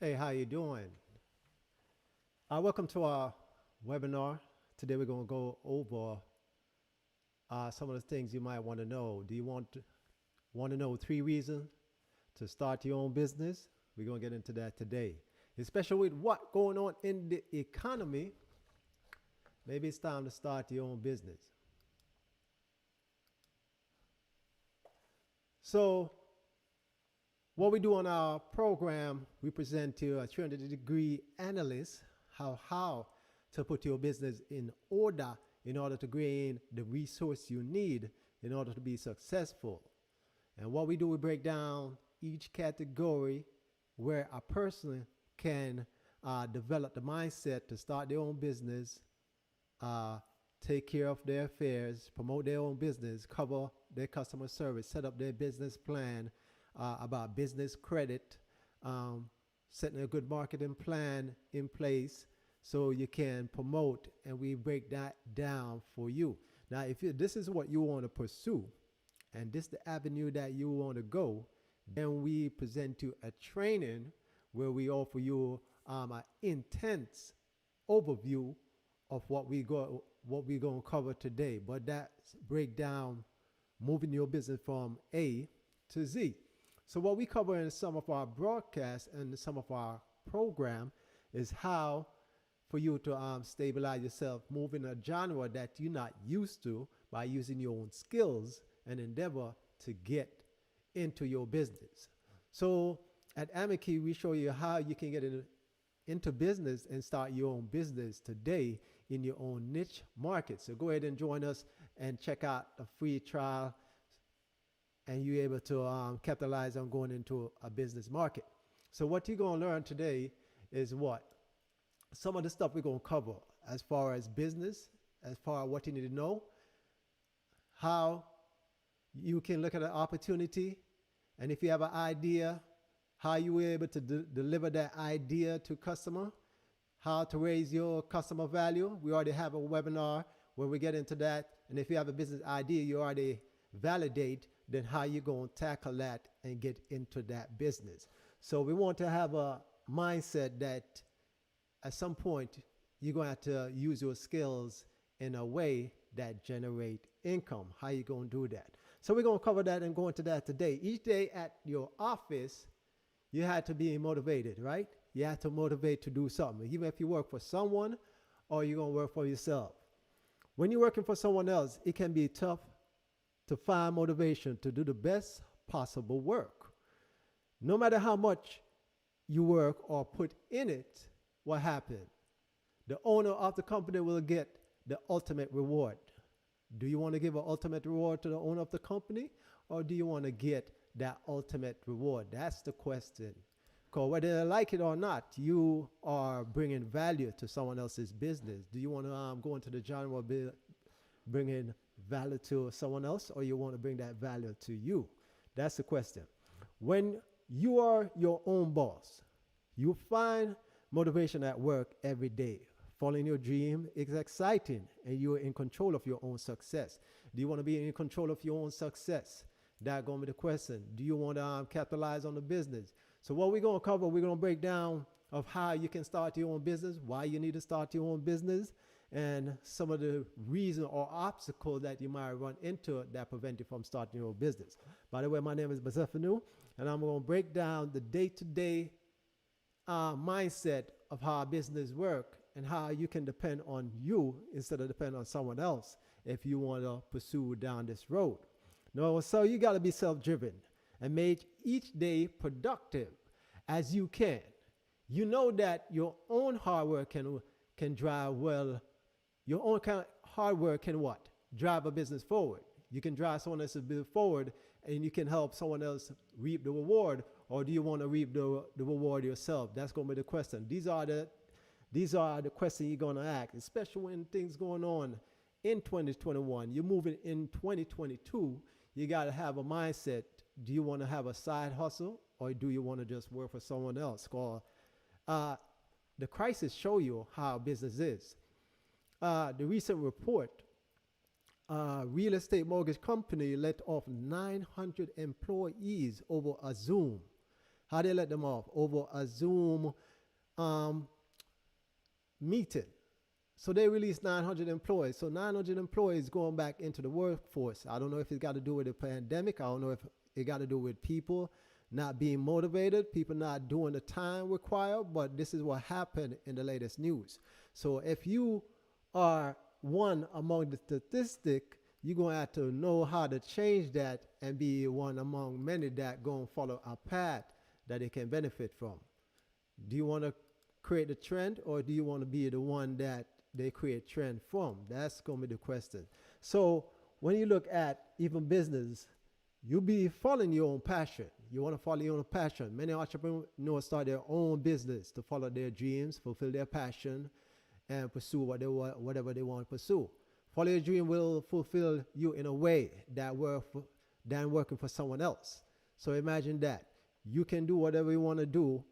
Hey, how you doing? Welcome to our webinar. Today we're going to go over some of the things you might want to know. Do you want to know 3 reasons to start your own business? We're going to get into that today. Especially with what going on in the economy, maybe it's time to start your own business. So what we do on our program, we present to a 360-degree analyst how to put your business in order to gain the resource you need in order to be successful. And what we do, we break down each category where a person can develop the mindset to start their own business, take care of their affairs, promote their own business, cover their customer service, set up their business plan, about business credit, setting a good marketing plan in place so you can promote, and we break that down for you. Now, if this is what you want to pursue and this is the avenue that you want to go, then we present you a training where we offer you an intense overview of what we're going to cover today. But that's break down moving your business from A to Z. So what we cover in some of our broadcasts and some of our program is how for you to stabilize yourself, move in a genre that you're not used to by using your own skills and endeavor to get into your business. So at Amiki, we show you how you can get into business and start your own business today in your own niche market. So go ahead and join us and check out a free trial, and you're able to capitalize on going into a business market. So what you're going to learn today is what? Some of the stuff we're going to cover as far as business, as far as what you need to know, how you can look at an opportunity, and if you have an idea, how you were able to deliver that idea to customer, how to raise your customer value. We already have a webinar where we get into that. And if you have a business idea, you already validate then how you're going to tackle that and get into that business. So we want to have a mindset that at some point you're going to have to use your skills in a way that generate income. How you going to do that? So we're going to cover that and go into that today. Each day at your office, you had to be motivated, right? You have to motivate to do something, even if you work for someone or you're going to work for yourself. When you're working for someone else, it can be tough to find motivation to do the best possible work. No matter how much you work or put in it, what happened? The owner of the company will get the ultimate reward. Do you want to give an ultimate reward to the owner of the company, or do you want to get that ultimate reward? That's the question. Because whether they like it or not, you are bringing value to someone else's business. Do you want to go into the genre of bringing value to someone else, or you want to bring that value to you? That's the question. When you are your own boss, you find motivation at work every day. Following your dream is exciting, and you're in control of your own success. Do you want to be in control of your own success? That's going to be the question. Do you want to capitalize on the business? So what we're going to cover, we're going to break down of how you can start your own business, why you need to start your own business, and some of the reason or obstacles that you might run into that prevent you from starting your own business. By the way, my name is Bazzeffanu, and I'm going to break down the day-to-day mindset of how business work and how you can depend on you instead of depend on someone else if you want to pursue down this road. No, so you got to be self-driven and make each day productive as you can. You know that your own hard work can drive your own kind of hard work can what? Drive a business forward. You can drive someone else's business forward, and you can help someone else reap the reward, or do you want to reap the reward yourself? That's going to be the question. These are the questions you're going to ask, especially when things going on in 2021. You're moving in 2022. You got to have a mindset. Do you want to have a side hustle, or do you want to just work for someone else? The crisis show you how business is. The recent report, real estate mortgage company let off 900 employees over a Zoom. How they let them off? Over a Zoom um, meeting. So they released 900 employees. So 900 employees going back into the workforce. I don't know if it's got to do with the pandemic. I don't know if it got to do with people not being motivated, people not doing the time required, but this is what happened in the latest news. So if you are one among the statistic, you're going to have to know how to change that and be one among many that going to follow a path that they can benefit from. Do you want to create a trend, or do you want to be the one that they create trend from? That's going to be the question. So when you look at even business, you'll be following your own passion. You want to follow your own passion. Many entrepreneurs start their own business to follow their dreams, fulfill their passion, and pursue whatever they want to pursue. Follow your dream will fulfill you in a way that than working for someone else. So imagine that. You can do whatever you want to do.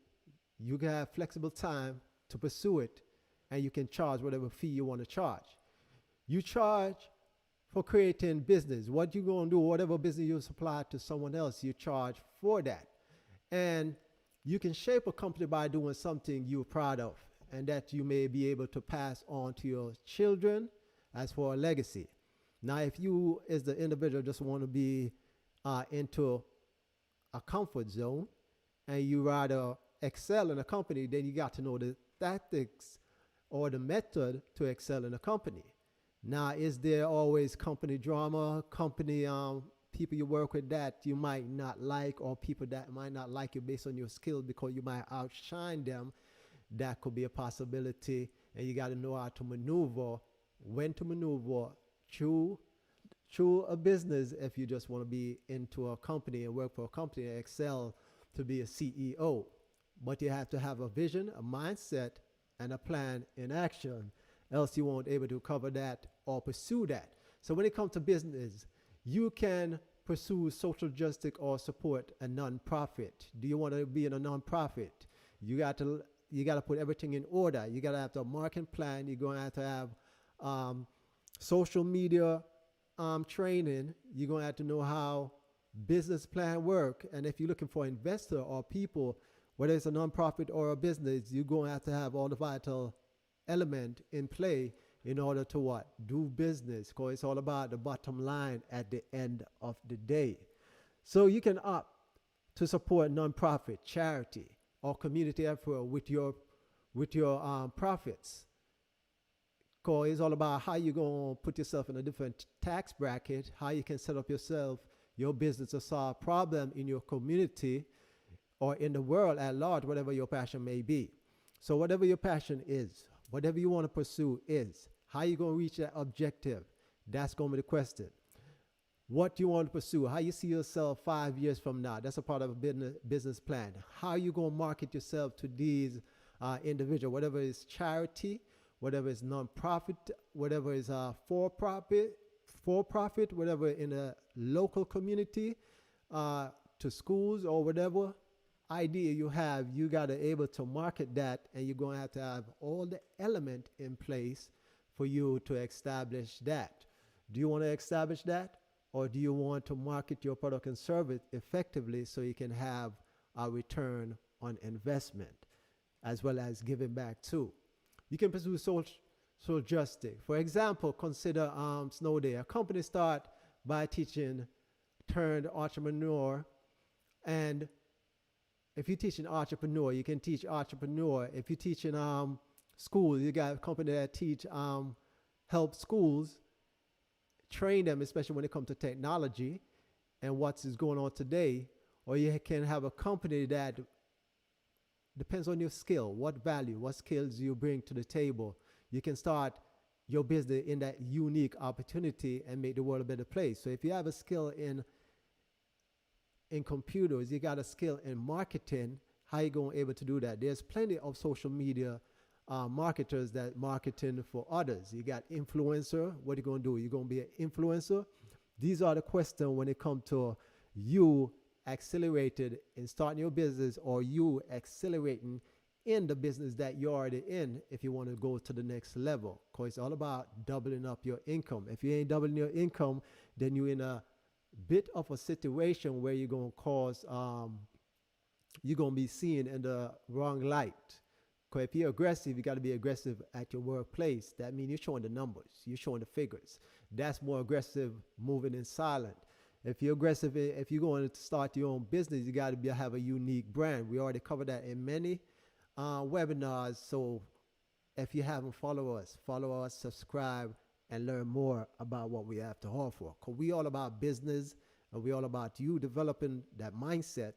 You can have flexible time to pursue it, and you can charge whatever fee you want to charge. You charge for creating business. What you going to do, whatever business you supply to someone else, you charge for that. And you can shape a company by doing something you're proud of and that you may be able to pass on to your children as for a legacy. Now, if you as the individual just want to be into a comfort zone and you rather excel in a company, then you got to know the tactics or the method to excel in a company. Now, is there always company drama, company people you work with that you might not like, or people that might not like you based on your skills because you might outshine them? That could be a possibility, and you got to know how to maneuver, when to maneuver through a business if you just want to be into a company and work for a company and excel to be a CEO. But you have to have a vision, a mindset, and a plan in action, else you won't be able to cover that or pursue that. So when it comes to business, you can pursue social justice or support a nonprofit. Do you want to be in a nonprofit? You got to put everything in order. You got to have a marketing plan. You're going to have social media training. You're going to have to know how business plan work. And if you're looking for investor or people, whether it's a nonprofit or a business, you're going to have all the vital element in play in order to what? Do business, because it's all about the bottom line at the end of the day. So you can opt to support nonprofit, charity, or community effort with your profits. Because it's all about how you're going to put yourself in a different tax bracket, how you can set up your business to solve problem in your community or in the world at large, whatever your passion may be. So whatever your passion is, whatever you want to pursue is, how you going to reach that objective? That's going to be the question. What you want to pursue, how you see yourself 5 years from now, that's a part of a business plan. How you going to market yourself to these individuals, whatever is charity, whatever is non-profit, whatever is for-profit, whatever in a local community, to schools or whatever idea you have, you got to be able to market that, and you're going to have all the element in place for you to establish that. Do you want to establish that, or do you want to market your product and service effectively so you can have a return on investment as well as giving back too? You can pursue social justice. For example, consider Snow Day. A company start by teaching turned entrepreneur, and if you teach an entrepreneur, you can teach entrepreneur. If you teach in school, you got a company that teach help schools train them, especially when it comes to technology and what is going on today. Or you can have a company that depends on your skill, what value, what skills you bring to the table. You can start your business in that unique opportunity and make the world a better place. So if you have a skill in computers, you got a skill in marketing, how you going to be able to do that? There's plenty of social media marketers that marketing for others. You got influencer. What are you going to do? You're going to be an influencer. These are the questions when it comes to you accelerated in starting your business, or you accelerating in the business that you're already in if you want to go to the next level. Because it's all about doubling up your income. If you ain't doubling your income, then you're in a bit of a situation where you're going to cause you're going to be seen in the wrong light. Because if you're aggressive, you got to be aggressive at your workplace. That means you're showing the numbers, you're showing the figures. That's more aggressive moving in silent. If you're aggressive, if you're going to start your own business, you got to have a unique brand. We already covered that in many webinars. So if you haven't follow us, subscribe, and learn more about what we have to offer. Because we all about business, and we all about you developing that mindset.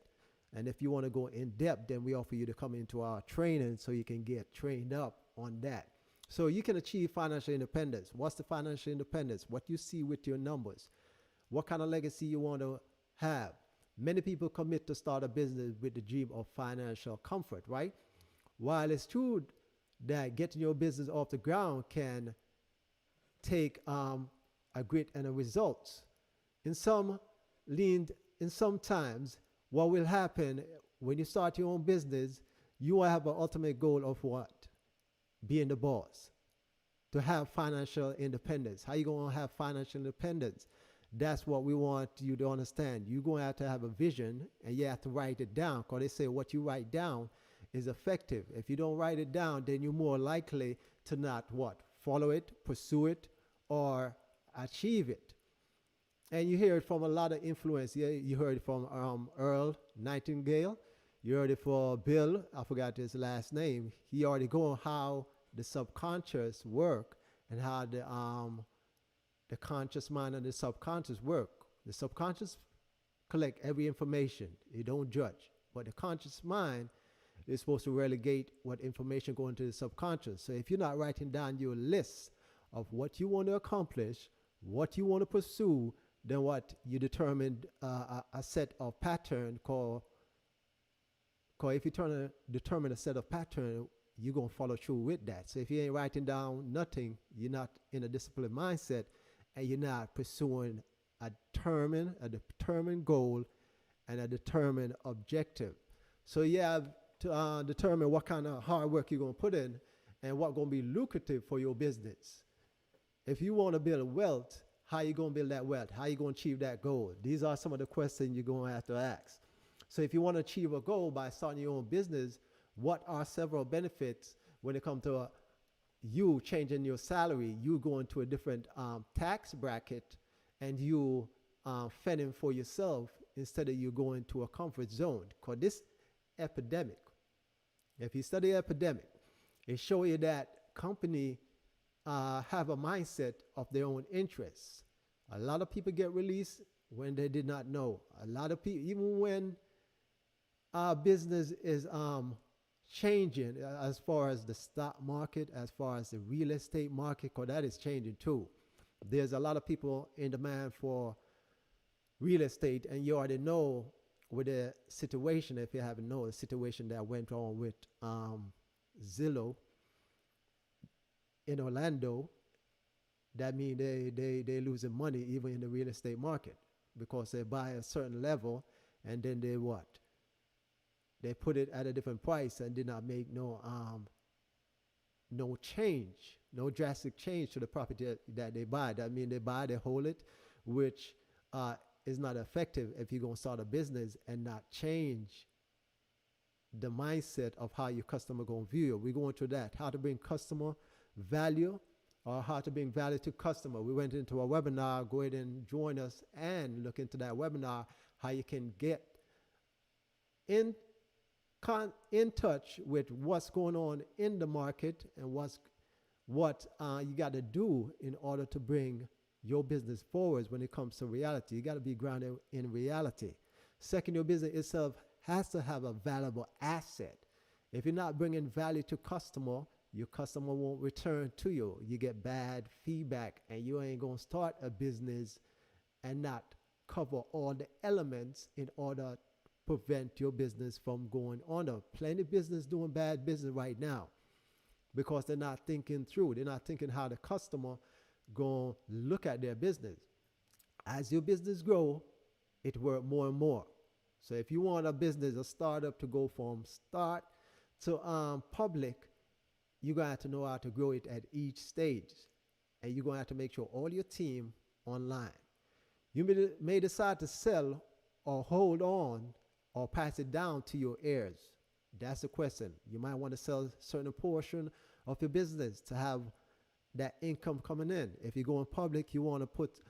And if you want to go in depth, then we offer you to come into our training so you can get trained up on that. So you can achieve financial independence. What's the financial independence? What you see with your numbers. What kind of legacy you want to have. Many people commit to start a business with the dream of financial comfort, right? While it's true that getting your business off the ground can take a grit and a results. In some times, what will happen when you start your own business, you will have an ultimate goal of what? Being the boss. To have financial independence. How you going to have financial independence? That's what we want you to understand. You're going to have a vision, and you have to write it down, because they say what you write down is effective. If you don't write it down, then you're more likely to not what? Follow it, pursue it, or achieve it. And you hear it from a lot of influence. You heard it from Earl Nightingale. You heard it for Bill. I forgot his last name. He already go on how the subconscious work and how the conscious mind and the subconscious work. The subconscious collect every information. It don't judge. But the conscious mind is supposed to relegate what information go into the subconscious. So if you're not writing down your list of what you want to accomplish, what you want to pursue, then what you determined a set of pattern called, if you determine a set of pattern, you're going to follow through with that. So if you ain't writing down nothing, you're not in a disciplined mindset, and you're not pursuing a determined goal and a determined objective. So you have to determine what kind of hard work you're going to put in and what's going to be lucrative for your business. If you want to build wealth, how are you going to build that wealth? How are you going to achieve that goal? These are some of the questions you're going to have to ask. So if you want to achieve a goal by starting your own business, what are several benefits when it comes to you changing your salary, you going to a different tax bracket, and you fending for yourself instead of you going to a comfort zone? Because this epidemic, if you study epidemic, it shows you that company have a mindset of their own interests. A lot of people get released when they did not know. A lot of people, even when business is changing as far as the stock market, as far as the real estate market, because that is changing too. There's a lot of people in demand for real estate, and you already know with the situation, if you haven't known, the situation that went on with Zillow in Orlando, that means they losing money even in the real estate market, because they buy a certain level and then they what? They put it at a different price and did not make no change, no drastic change to the property that they buy. That means they buy, they hold it, which is not effective if you're going to start a business and not change the mindset of how your customer going to view you. We're going through that, how to bring customer value, or how to bring value to customer. We went into a webinar. Go ahead and join us and look into that webinar, how you can get in touch with what's going on in the market and what you got to do in order to bring your business forward when it comes to reality. You got to be grounded in reality. Second, your business itself has to have a valuable asset. If you're not bringing value to customer, your customer won't return to you. You get bad feedback, and you ain't going to start a business and not cover all the elements in order to prevent your business from going under. Plenty of business doing bad business right now because they're not thinking through. They're not thinking how the customer going to look at their business. As your business grow, it work more and more. So if you want a business, a startup, to go from start to public, you're going to have to know how to grow it at each stage. And you're going to have to make sure all your team online. You may decide to sell or hold on or pass it down to your heirs? That's the question. You might want to sell a certain portion of your business to have that income coming in. If you go in public, you want to put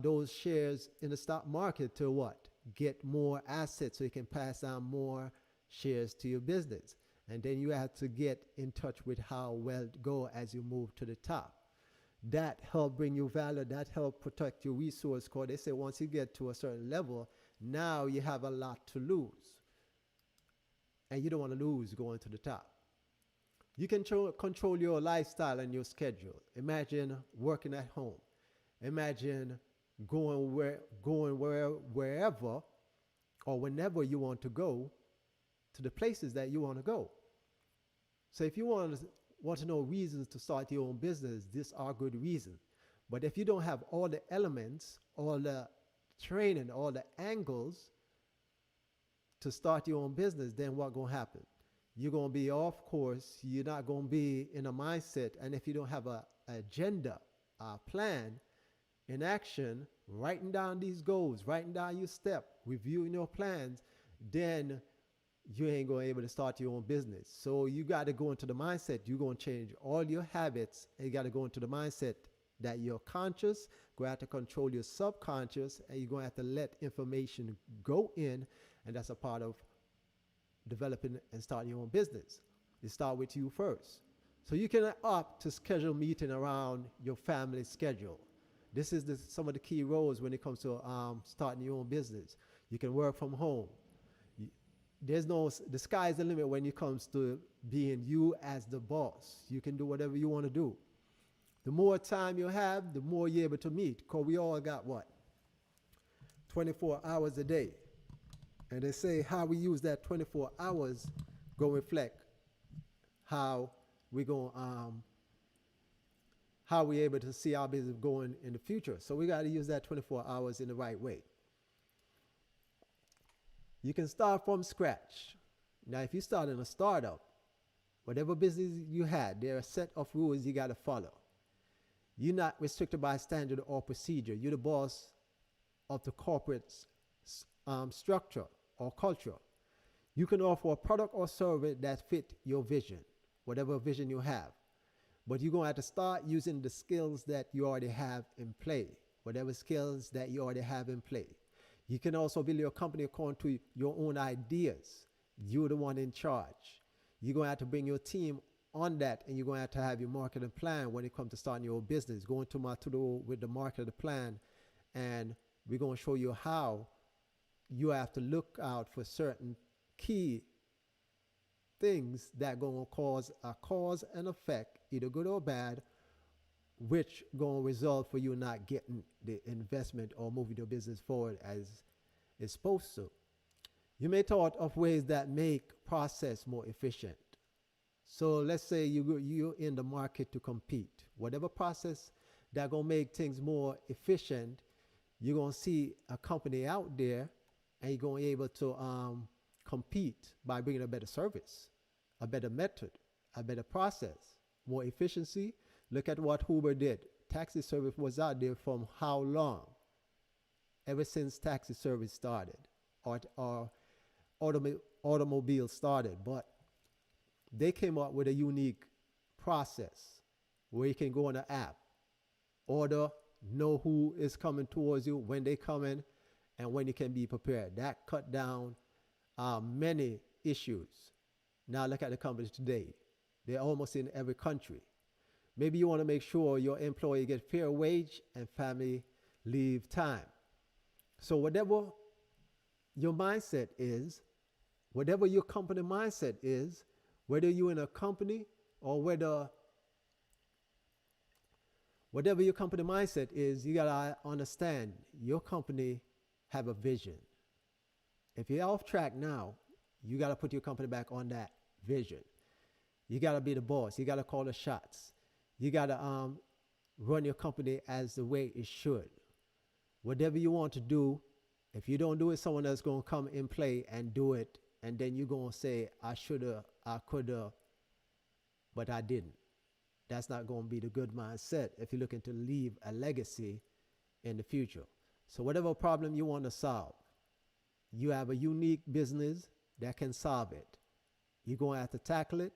those shares in the stock market to what? Get more assets so you can pass down more shares to your business. And then you have to get in touch with how well it go as you move to the top. That help bring you value. That help protect your resource. Because they say once you get to a certain level, now you have a lot to lose. And you don't want to lose going to the top. You can control your lifestyle and your schedule. Imagine working at home. Imagine going wherever or whenever you want to go to the places that you want to go. So if you want to know reasons to start your own business, these are good reasons. But if you don't have all the elements, all the training, all the angles to start your own business, then what's going to happen? You're going to be off course. You're not going to be in a mindset. And if you don't have an agenda, a plan in action, writing down these goals, writing down your step, reviewing your plans, then you ain't going to be able to start your own business. So you got to go into the mindset. You're going to change all your habits, and you got to go into the mindset that you're conscious, going to have to control your subconscious, and you're going to have to let information go in, and that's a part of developing and starting your own business. You start with you first. So you can opt to schedule meeting around your family schedule. This is some of the key roles when it comes to starting your own business. You can work from home. The sky is the limit when it comes to being you as the boss. You can do whatever you want to do. The more time you have, the more you're able to meet. Because we all got what? 24 hours a day. And they say how we use that 24 hours going to reflect how we're going how we're able to see our business going in the future. So we got to use that 24 hours in the right way. You can start from scratch. Now, if you start in a startup, whatever business you had, there are a set of rules you got to follow. You're not restricted by standard or procedure. You're the boss of the corporate structure or culture. You can offer a product or service that fit your vision, whatever vision you have. But you're going to have to start using the skills that you already have in play, whatever skills that you already have in play. You can also build your company according to your own ideas. You're the one in charge. You're going to have to bring your team on that, and you're going to have your marketing plan when it comes to starting your business. Go into my tutorial with the marketing plan, and we're going to show you how you have to look out for certain key things that are going to cause a cause and effect, either good or bad, which going to result for you not getting the investment or moving your business forward as it's supposed to. You may thought of ways that make process more efficient. So let's say you're in the market to compete. Whatever process that going to make things more efficient, you're going to see a company out there, and you're going to be able to compete by bringing a better service, a better method, a better process, more efficiency. Look at what Uber did. Taxi service was out there from how long? Ever since taxi service started, or automobile started. But they came up with a unique process where you can go on an app, order, know who is coming towards you, when they come in, and when you can be prepared. That cut down many issues. Now look at the companies today. They're almost in every country. Maybe you want to make sure your employee get fair wage and family leave time. So whatever your mindset is, whatever your company mindset is, whether you're in a company or whatever your company mindset is, you got to understand your company have a vision. If you're off track now, you got to put your company back on that vision. You got to be the boss. You got to call the shots. You got to run your company as the way it should. Whatever you want to do, if you don't do it, someone else going to come in play and do it. And then you're going to say, I shoulda, I coulda, but I didn't. That's not going to be the good mindset if you're looking to leave a legacy in the future. So whatever problem you want to solve, you have a unique business that can solve it. You're going to have to tackle it.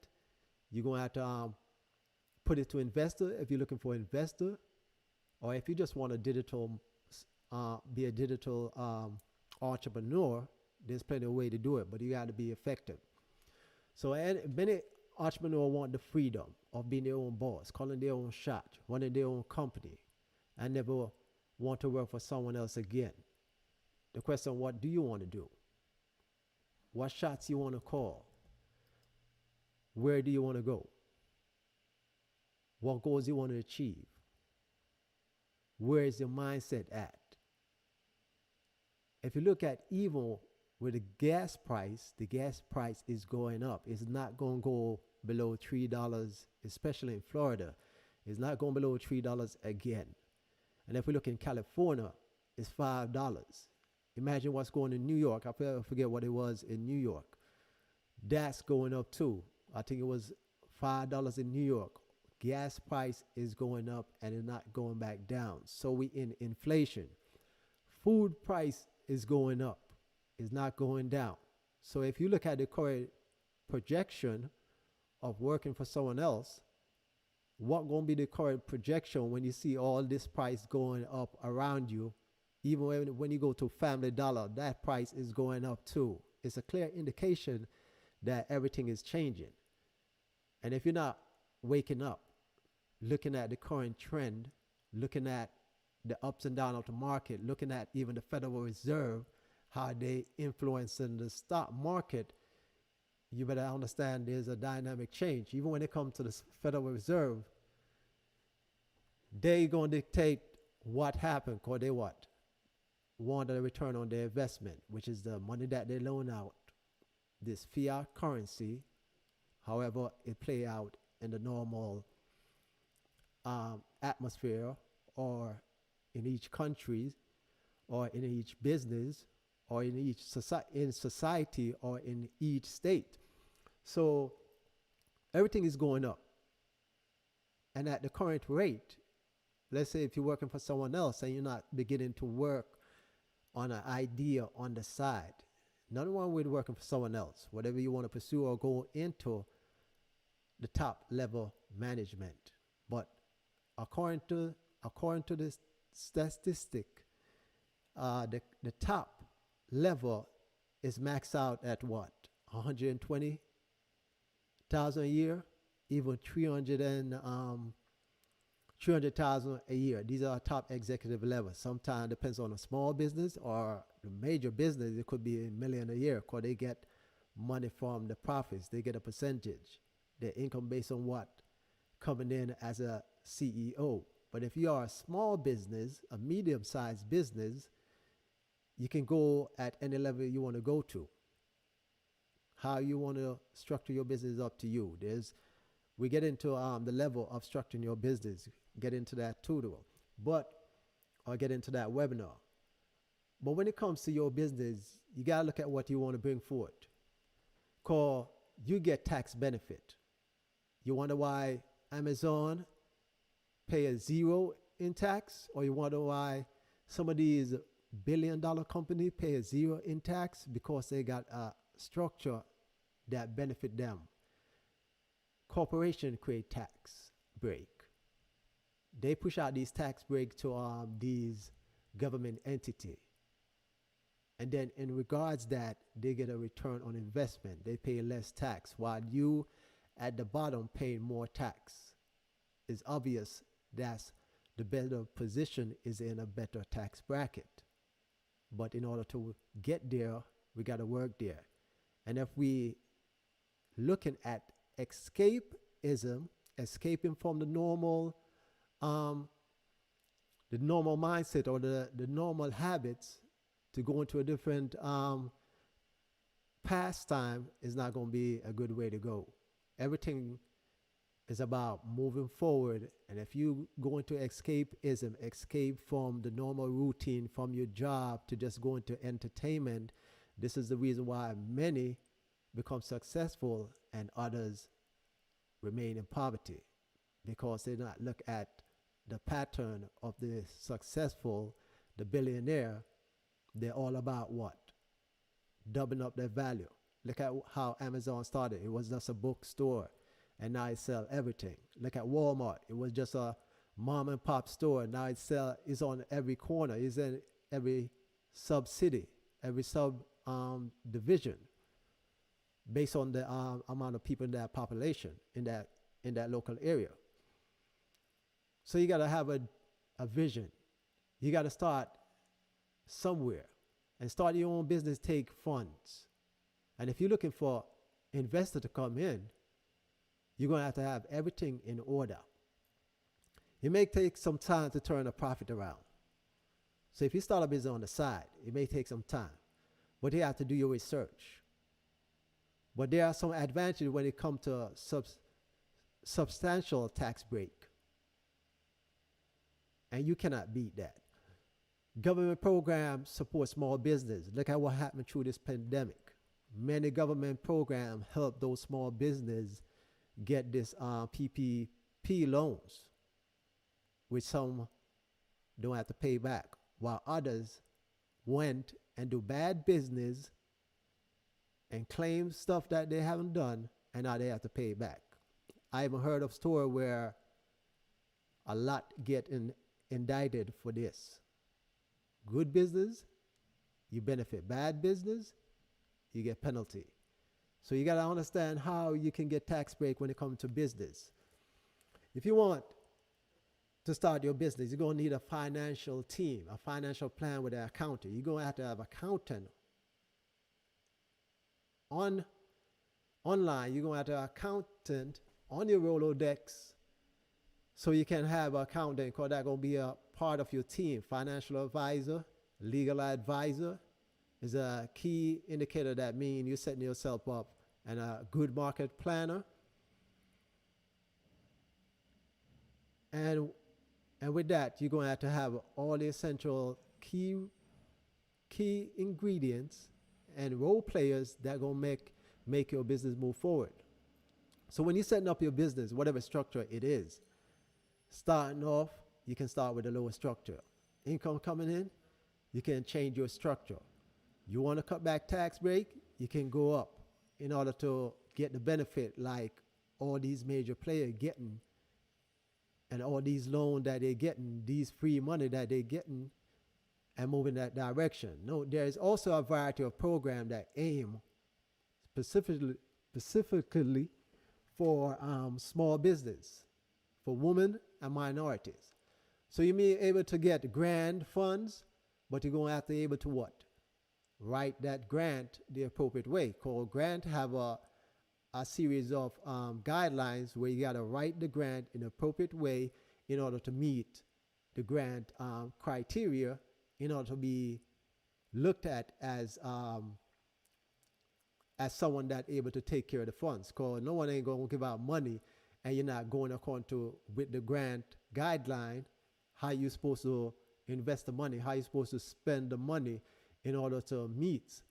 You're going to have to put it to investor if you're looking for an investor, or if you just want a digital, be a digital entrepreneur. There's plenty of way to do it, but you got to be effective. So many entrepreneurs want the freedom of being their own boss, calling their own shot, running their own company, and never want to work for someone else again. The question, what do you want to do? What shots you want to call? Where do you want to go? What goals you want to achieve? Where is your mindset at? If you look at even with the gas price is going up. It's not going to go below $3, especially in Florida. It's not going below $3 again. And if we look in California, it's $5. Imagine what's going in New York. I forget what it was in New York. That's going up too. I think it was $5 in New York. Gas price is going up and it's not going back down. So we in inflation. Food price is going up. It's not going down. So if you look at the current projection of working for someone else, what going to be the current projection when you see all this price going up around you? Even when you go to Family Dollar, that price is going up too. It's a clear indication that everything is changing. And if you're not waking up, looking at the current trend, looking at the ups and downs of the market, looking at even the Federal Reserve, how they influence in the stock market, you better understand there's a dynamic change. Even when it comes to the Federal Reserve, they're going to dictate what happened, because they what? Want a return on their investment, which is the money that they loan out, this fiat currency, however it play out in the normal atmosphere, or in each country, or in each business, or in each society, or in each state. So everything is going up. And at the current rate, let's say if you're working for someone else and you're not beginning to work on an idea on the side, nothing wrong with working for someone else, whatever you want to pursue or go into the top level management. But according to this statistic, the top level is maxed out at what? 120,000 a year, even 300,000 a year. These are top executive levels. Sometimes depends on a small business or a major business. It could be $1 million a year, because they get money from the profits. They get a percentage. Their income based on what? Coming in as a CEO. But if you are a small business, a medium-sized business, you can go at any level you want to go to. How you want to structure your business is up to you. We get into the level of structuring your business, get into that tutorial, or get into that webinar. But when it comes to your business, you got to look at what you want to bring forward. Because you get tax benefit. You wonder why Amazon pay a zero in tax, or you wonder why some of these billion-dollar company pay a zero in tax? Because they got a structure that benefit them. Corporation create tax break. They push out these tax break to these government entity. And then in regards that, they get a return on investment. They pay less tax, while you at the bottom pay more tax. It's obvious that's the better position is in a better tax bracket. But in order to get there, we got to work there. And if we looking at escapism, escaping from the normal mindset or the normal habits to go into a different pastime, is not going to be a good way to go. Everything is about moving forward. And if you go into escapism, escape from the normal routine, from your job, to just go into entertainment, this is the reason why many become successful and others remain in poverty, because they not look at the pattern of the successful, the billionaire. They're all about what? doubling up their value. Look at how Amazon started. It was just a bookstore, and now it sells everything. Look at Walmart. It was just a mom and pop store. Now it's on every corner. It's in every sub-city, every division, based on the amount of people in that population, in that local area. So you got to have a vision. You got to start somewhere, and start your own business. Take funds, and if you're looking for investor to come in, you're going to have everything in order. It may take some time to turn a profit around. So if you start a business on the side, it may take some time, but you have to do your research. But there are some advantages when it comes to substantial tax break, and you cannot beat that. Government programs support small business. Look at what happened through this pandemic. Many government programs help those small businesses get this PPP loans, which some don't have to pay back, while others went and do bad business and claim stuff that they haven't done, and now they have to pay back. I even heard of a story where a lot get indicted for this. Good business, you benefit. Bad business, you get penalty. So you got to understand how you can get tax break when it comes to business. If you want to start your business, you're going to need a financial team, a financial plan with an accountant. You're going to have an accountant online. You're going to have an accountant on your Rolodex, so you can have an accountant, because that's going to be a part of your team. Financial advisor, legal advisor is a key indicator. That means you're setting yourself up, and a good market planner. And with that, you're going to have all the essential key ingredients and role players that are going to make your business move forward. So when you're setting up your business, whatever structure it is, starting off, you can start with a lower structure. Income coming in, you can change your structure. You want to cut back tax break, you can go up in order to get the benefit like all these major players getting, and all these loans that they're getting, these free money that they're getting, and move in that direction. No, there is also a variety of programs that aim specifically for small business, for women and minorities. So you may be able to get grant funds, but you're going to have to be able to what? Write that grant the appropriate way. Because grant have a series of guidelines where you got to write the grant in an appropriate way in order to meet the grant criteria, in order to be looked at as someone that's able to take care of the funds. Because no one ain't going to give out money and you're not going according to with the grant guideline, how you're supposed to invest the money, how you're supposed to spend the money in order to meet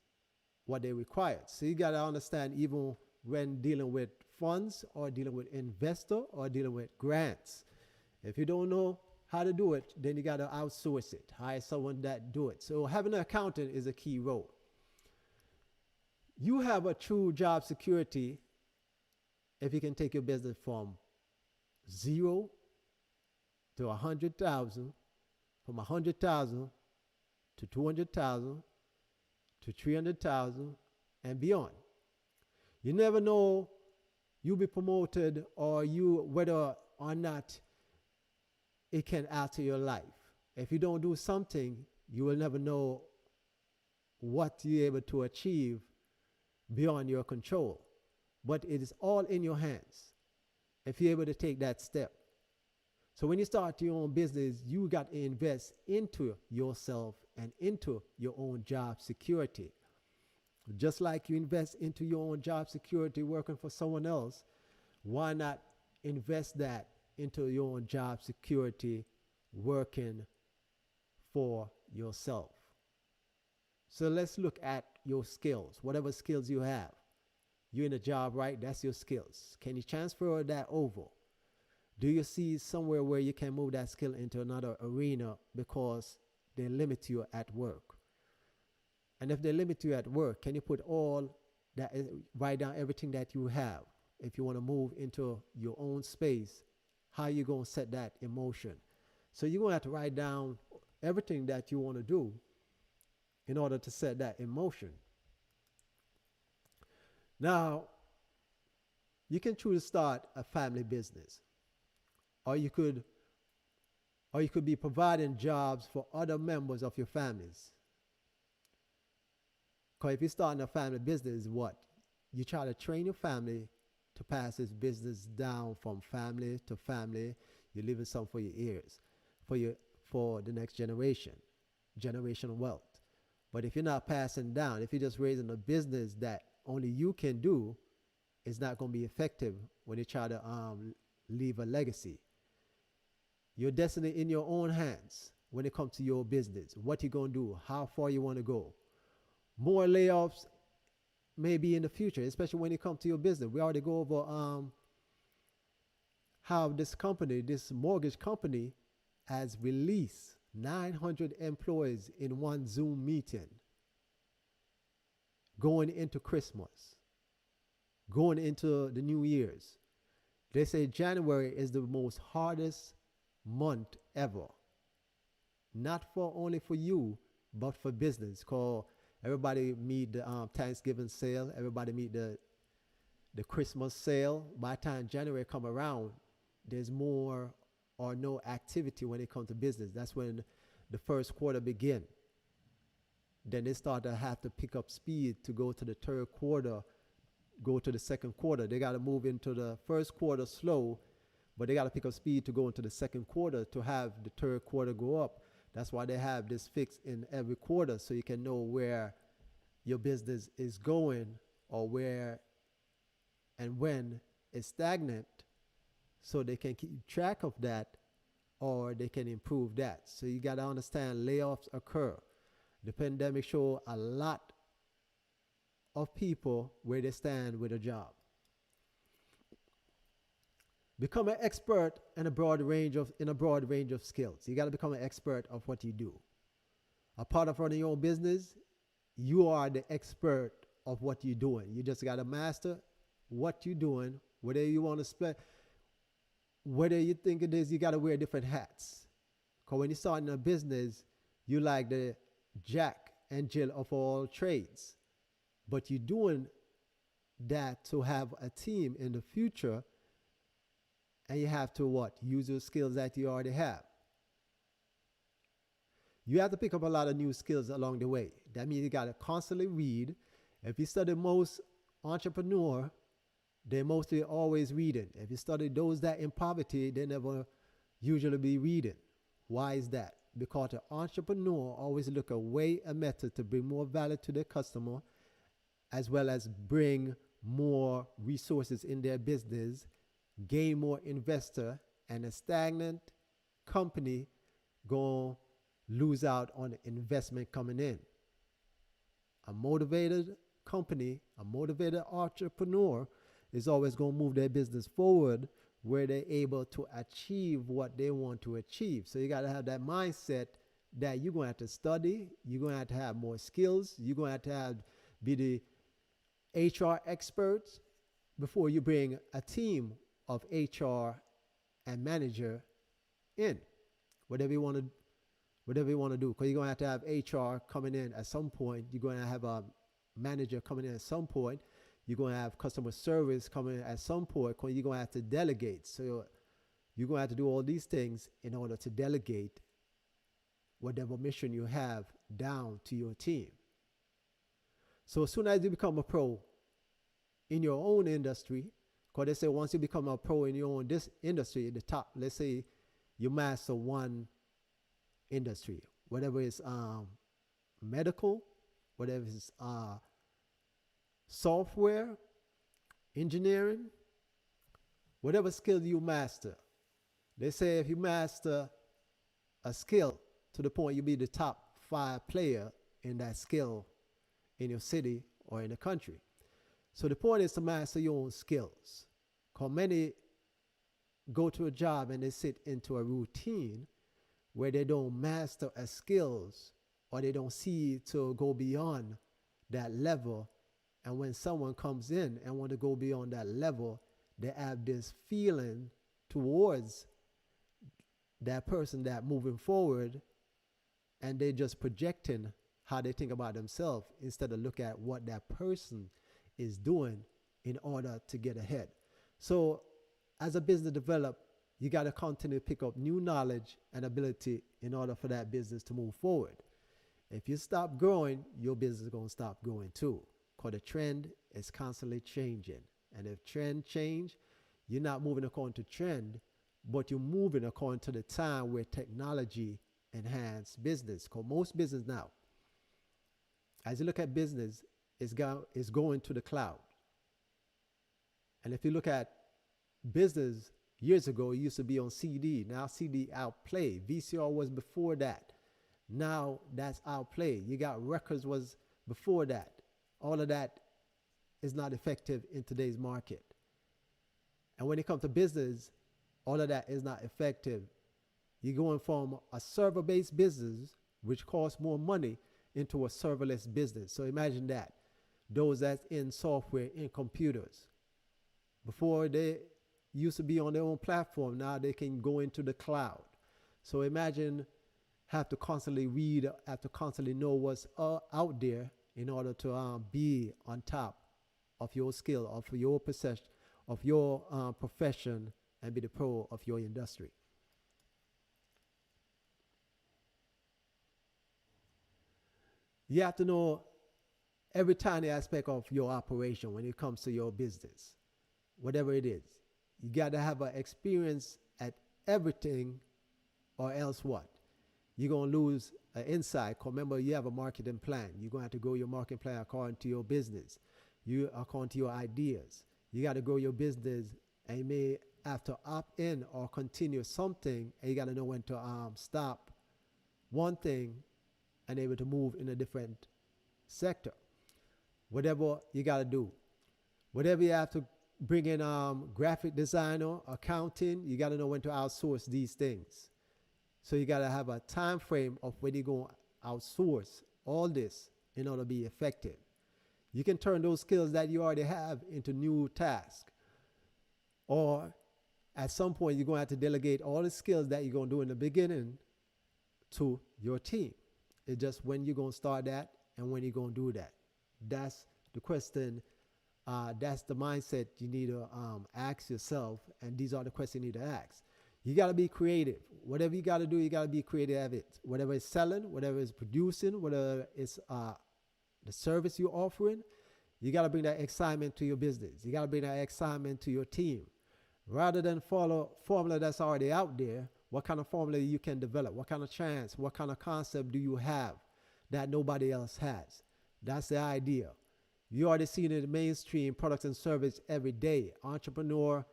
what they require. So you got to understand, even when dealing with funds or dealing with investor or dealing with grants, if you don't know how to do it, then you got to outsource it, hire someone that do it. So having an accountant is a key role. You have a true job security if you can take your business from 0 to 100,000, from 100,000 to 200,000 to 300,000 and beyond. You never know, you'll be promoted or whether or not it can alter your life. If you don't do something, you will never know what you're able to achieve beyond your control. But it is all in your hands if you're able to take that step. So when you start your own business, you got to invest into yourself and into your own job security. Just like you invest into your own job security working for someone else, why not invest that into your own job security working for yourself? So let's look at your skills, whatever skills you have. You're in a job, right? That's your skills. Can you transfer that over? Do you see somewhere where you can move that skill into another arena because they limit you at work? And if they limit you at work, can you put all that, write down everything that you have? If you want to move into your own space, how you going to set that in motion? So you're going to have to write down everything that you want to do in order to set that in motion. Now, you can choose to start a family business, or you could be providing jobs for other members of your families. Because if you're starting a family business, what? You try to train your family to pass this business down from family to family. You're leaving some for your heirs, for the next generation, generational wealth. But if you're not passing down, if you're just raising a business that only you can do, it's not going to be effective when you try to leave a legacy. Your destiny in your own hands when it comes to your business. What you going to do, how far you want to go. More layoffs maybe in the future, especially when it comes to your business. We already go over how this company, this mortgage company, has released 900 employees in one Zoom meeting going into Christmas, going into the New Year's. They say January is the most hardest month ever. Not for only for you, but for business. Cause everybody meet the Thanksgiving sale. Everybody meet the Christmas sale. By the time January come around, there's more or no activity when it comes to business. That's when the first quarter begin. Then they start to have to pick up speed to go to the third quarter, go to the second quarter. They got to move into the first quarter slow, but they got to pick up speed to go into the second quarter to have the third quarter go up. That's why they have this fixed in every quarter, so you can know where your business is going or where and when it's stagnant, so they can keep track of that or they can improve that. So you got to understand layoffs occur. The pandemic showed a lot of people where they stand with a job. Become an expert in a broad range of skills. You got to become an expert of what you do. A part of running your own business, you are the expert of what you're doing. You just got to master what you're doing, whether you want to spend, whether you think it is, you got to wear different hats. Because when you're starting a business, you like the Jack and Jill of all trades. But you're doing that to have a team in the future, and you have to what? Use your skills that you already have. You have to pick up a lot of new skills along the way. That means you got to constantly read. If you study most entrepreneurs, they're mostly always reading. If you study those that in poverty, they never usually be reading. Why is that? Because the entrepreneur always look a way, a method to bring more value to their customer, as well as bring more resources in their business, gain more investor, and a stagnant company going to lose out on the investment coming in. A motivated company, a motivated entrepreneur is always going to move their business forward where they're able to achieve what they want to achieve. So you got to have that mindset that you're going to have to study, you're going to have more skills, you're going to have be the HR experts before you bring a team of HR and manager in. Whatever you want to do, because you're going to have HR coming in at some point, you're going to have a manager coming in at some point, you're going to have customer service coming in at some point, because you're going to have to delegate. So you're going to have to do all these things in order to delegate whatever mission you have down to your team. So as soon as you become a pro in your own industry, because they say once you become a pro in your own industry, the top, let's say you master one industry, whatever it's medical, whatever it's software, engineering, whatever skill you master. They say if you master a skill to the point you be the top 5 player in that skill in your city or in the country. So the point is to master your own skills. Because many go to a job and they sit into a routine where they don't master a skills or they don't see to go beyond that level. And when someone comes in and want to go beyond that level, they have this feeling towards that person that moving forward, and they just projecting how they think about themselves instead of look at what that person is doing in order to get ahead. So as a business develop, you got to continue to pick up new knowledge and ability in order for that business to move forward. If you stop growing, your business is going to stop growing too, because the trend is constantly changing. And if trend change, you're not moving according to trend, but you're moving according to the time where technology enhance business. Because most business now, as you look at business, is going to the cloud. And if you look at business years ago, it used to be on CD. Now CD outplay. VCR was before that. Now that's outplay. You got records was before that. All of that is not effective in today's market. And when it comes to business, all of that is not effective. You're going from a server-based business, which costs more money, into a serverless business. So imagine that. Those that's in software, in computers. Before they used to be on their own platform, now they can go into the cloud. So imagine have to constantly read, have to constantly know what's out there in order to be on top of your skill, of your profession, and be the pro of your industry. You have to know every tiny aspect of your operation when it comes to your business, whatever it is. You got to have an experience at everything, or else what? You're going to lose an insight. Remember, you have a marketing plan. You're going to have to grow your marketing plan according to your business, according to your ideas. You got to grow your business, and you may have to opt in or continue something, and you got to know when to stop one thing and able to move in a different sector. Whatever you got to do. Whatever you have to bring in graphic designer, accounting, you got to know when to outsource these things. So you got to have a time frame of when you're going to outsource all this in order to be effective. You can turn those skills that you already have into new tasks. Or at some point, you're going to have to delegate all the skills that you're going to do in the beginning to your team. It's just when you're going to start that and when you're going to do that. That's the question. That's the mindset you need to ask yourself. And these are the questions you need to ask. You got to be creative. Whatever you got to do, you got to be creative at it. Whatever it's selling, whatever it's producing, whatever it's the service you're offering, you got to bring that excitement to your business. You got to bring that excitement to your team. Rather than follow formula that's already out there, what kind of formula you can develop? What kind of chance? What kind of concept do you have that nobody else has? That's the idea. You already see it in the mainstream products and service every day. Entrepreneur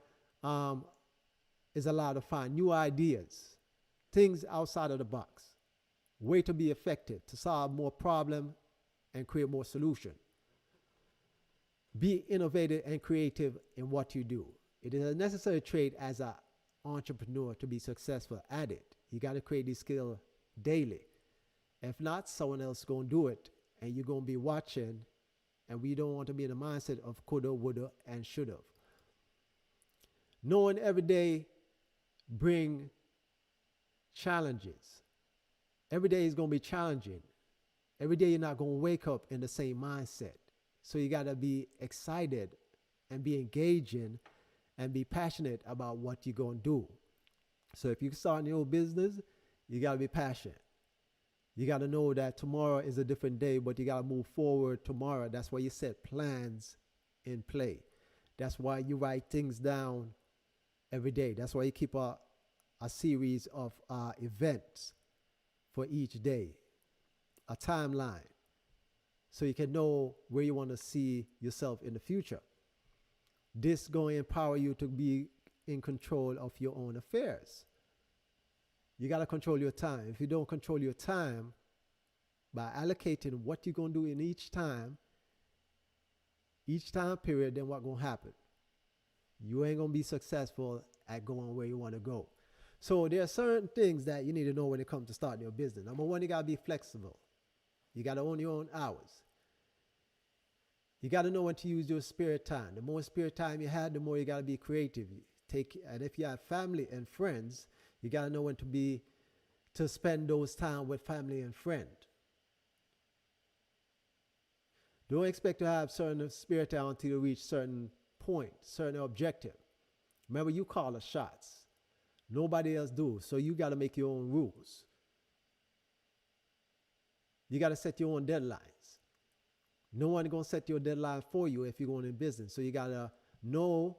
is allowed to find new ideas, things outside of the box, way to be effective, to solve more problem and create more solution. Be innovative and creative in what you do. It is a necessary trait as an entrepreneur to be successful at it. You got to create these skills daily. If not, someone else is going to do it, and you're going to be watching, and we don't want to be in the mindset of coulda, woulda, and shoulda. Knowing every day bring challenges. Every day is going to be challenging. Every day you're not going to wake up in the same mindset. So you got to be excited and be engaging and be passionate about what you're going to do. So if you start your business, you got to be passionate. You got to know that tomorrow is a different day, but you got to move forward tomorrow. That's why you set plans in play. That's why you write things down every day. That's why you keep a series of events for each day, a timeline, so you can know where you want to see yourself in the future. This is going to empower you to be in control of your own affairs. You got to control your time. If you don't control your time by allocating what you're going to do in each time period, then what's going to happen? You ain't going to be successful at going where you want to go. So there are certain things that you need to know when it comes to starting your business. Number one, you got to be flexible. You got to own your own hours. You got to know when to use your spare time. The more spare time you have, the more you got to be creative. And if you have family and friends, you got to know when to spend those time with family and friend. Don't expect to have certain spare time until you reach certain point, certain objective. Remember, you call the shots. Nobody else do. So you got to make your own rules. You got to set your own deadlines. No one going to set your deadline for you if you're going in business. So you got to know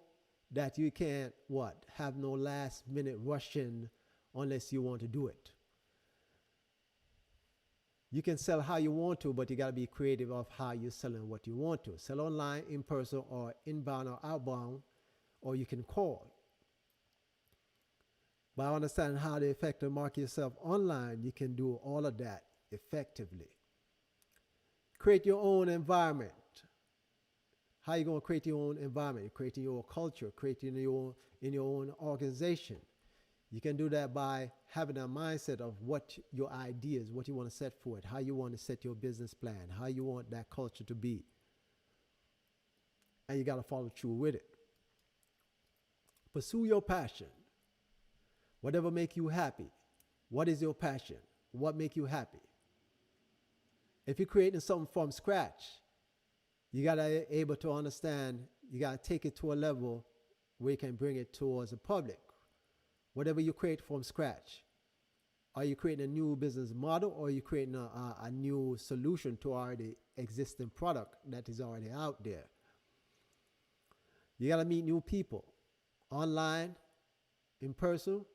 that you can't, have no last minute rushing unless you want to do it. You can sell how you want to, but you got to be creative of how you're selling what you want to. Sell online, in person, or inbound or outbound, or you can call. By understanding how to effectively market yourself online, you can do all of that effectively. Create your own environment. How are you going to create your own environment? You're creating your own culture, creating in your own organization. You can do that by having a mindset of what your ideas, what you want to set forward, how you want to set your business plan, how you want that culture to be. And you got to follow through with it. Pursue your passion. Whatever make you happy. What is your passion? What make you happy? If you're creating something from scratch, you got to be able to understand, you got to take it to a level where you can bring it towards the public. Whatever you create from scratch. Are you creating a new business model, or are you creating a new solution to already existing product that is already out there? You got to meet new people, online, in person,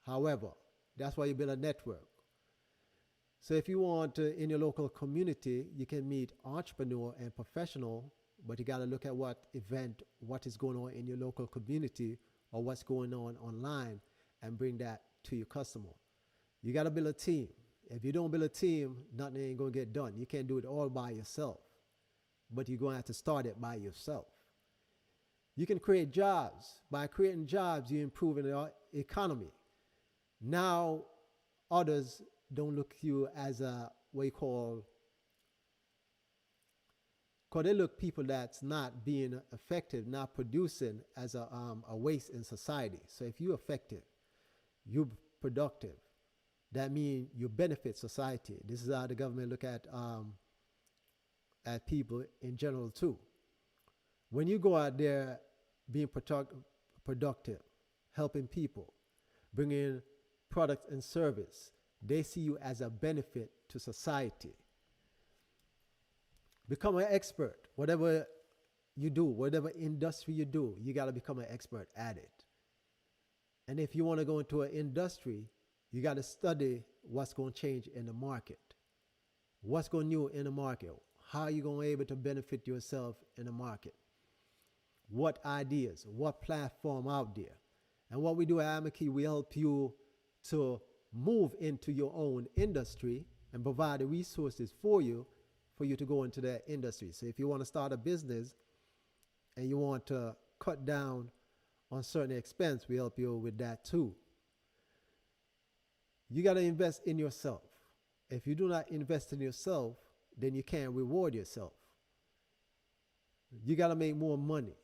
however. That's why you build a network. So if you want to, in your local community, you can meet entrepreneur and professional, but you got to look at what is going on in your local community or what's going on online and bring that to your customer. You got to build a team. If you don't build a team, nothing ain't going to get done. You can't do it all by yourself, but you're going to have to start it by yourself. You can create jobs. By creating jobs, you're improving the economy. Now, others don't look at you as what you call, because they look people that's not being effective, not producing as a waste in society. So if you're effective, you're productive, that means you benefit society. This is how the government look at people in general too. When you go out there being productive, helping people, bringing products and service, they see you as a benefit to society. Become an expert. Whatever you do, whatever industry you do, you got to become an expert at it. And if you want to go into an industry, you got to study what's going to change in the market. What's going new in the market? How are you going to be able to benefit yourself in the market? What ideas, what platform out there? And what we do at Amaki, we help you to move into your own industry and provide the resources for you to go into that industry. So if you want to start a business and you want to cut down on certain expense, we help you with that too. You got to invest in yourself. If you do not invest in yourself, then you can't reward yourself. You got to make more money.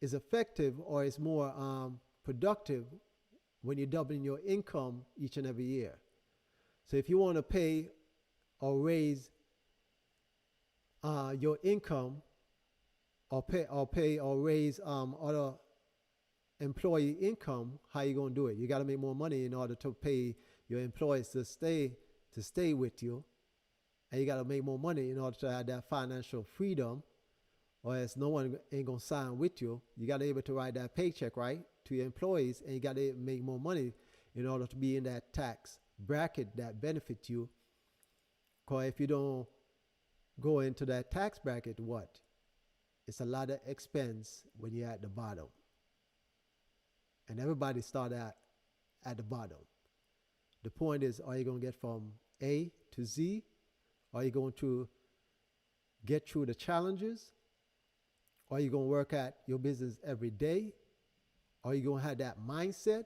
It's effective or it's more productive when you're doubling your income each and every year. So if you want to pay or raise your income or raise other employee income, how you going to do it? You got to make more money in order to pay your employees to stay with you. And you got to make more money in order to have that financial freedom, or else no one ain't going to sign with you. You got to be able to write that paycheck, right, to your employees, and you got to make more money in order to be in that tax bracket that benefits you. Because if you don't go into that tax bracket, what? It's a lot of expense when you're at the bottom. And everybody start at the bottom. The point is, are you going to get from A to Z? Are you going to get through the challenges? Are you going to work at your business every day? Are you going to have that mindset?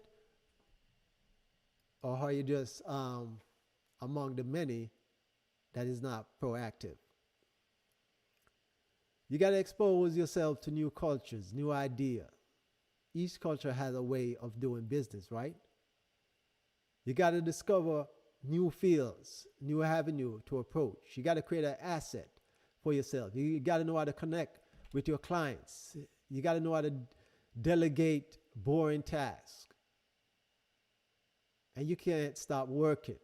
Or are you just among the many that is not proactive. You got to expose yourself to new cultures, new ideas. Each culture has a way of doing business, right? You got to discover new fields, new avenue to approach. You got to create an asset for yourself. You got to know how to connect with your clients. You got to know how to delegate boring tasks. And you can't stop working.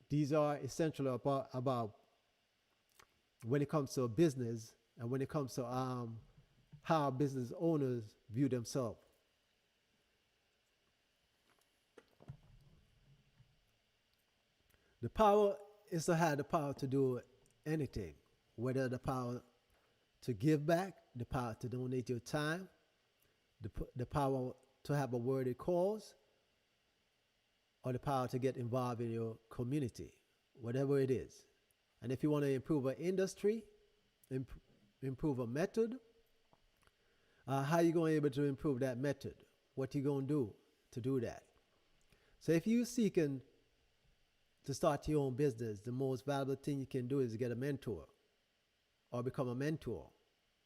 These are essential about when it comes to business and when it comes to how business owners view themselves. The power is to have the power to do anything, whether the power to give back, the power to donate your time, the power to have a worthy cause, or the power to get involved in your community, whatever it is. And if you want to improve an industry, improve a method, how are you going to be able to improve that method? What are you going to do to do that? So if you're seeking to start your own business, the most valuable thing you can do is get a mentor or become a mentor,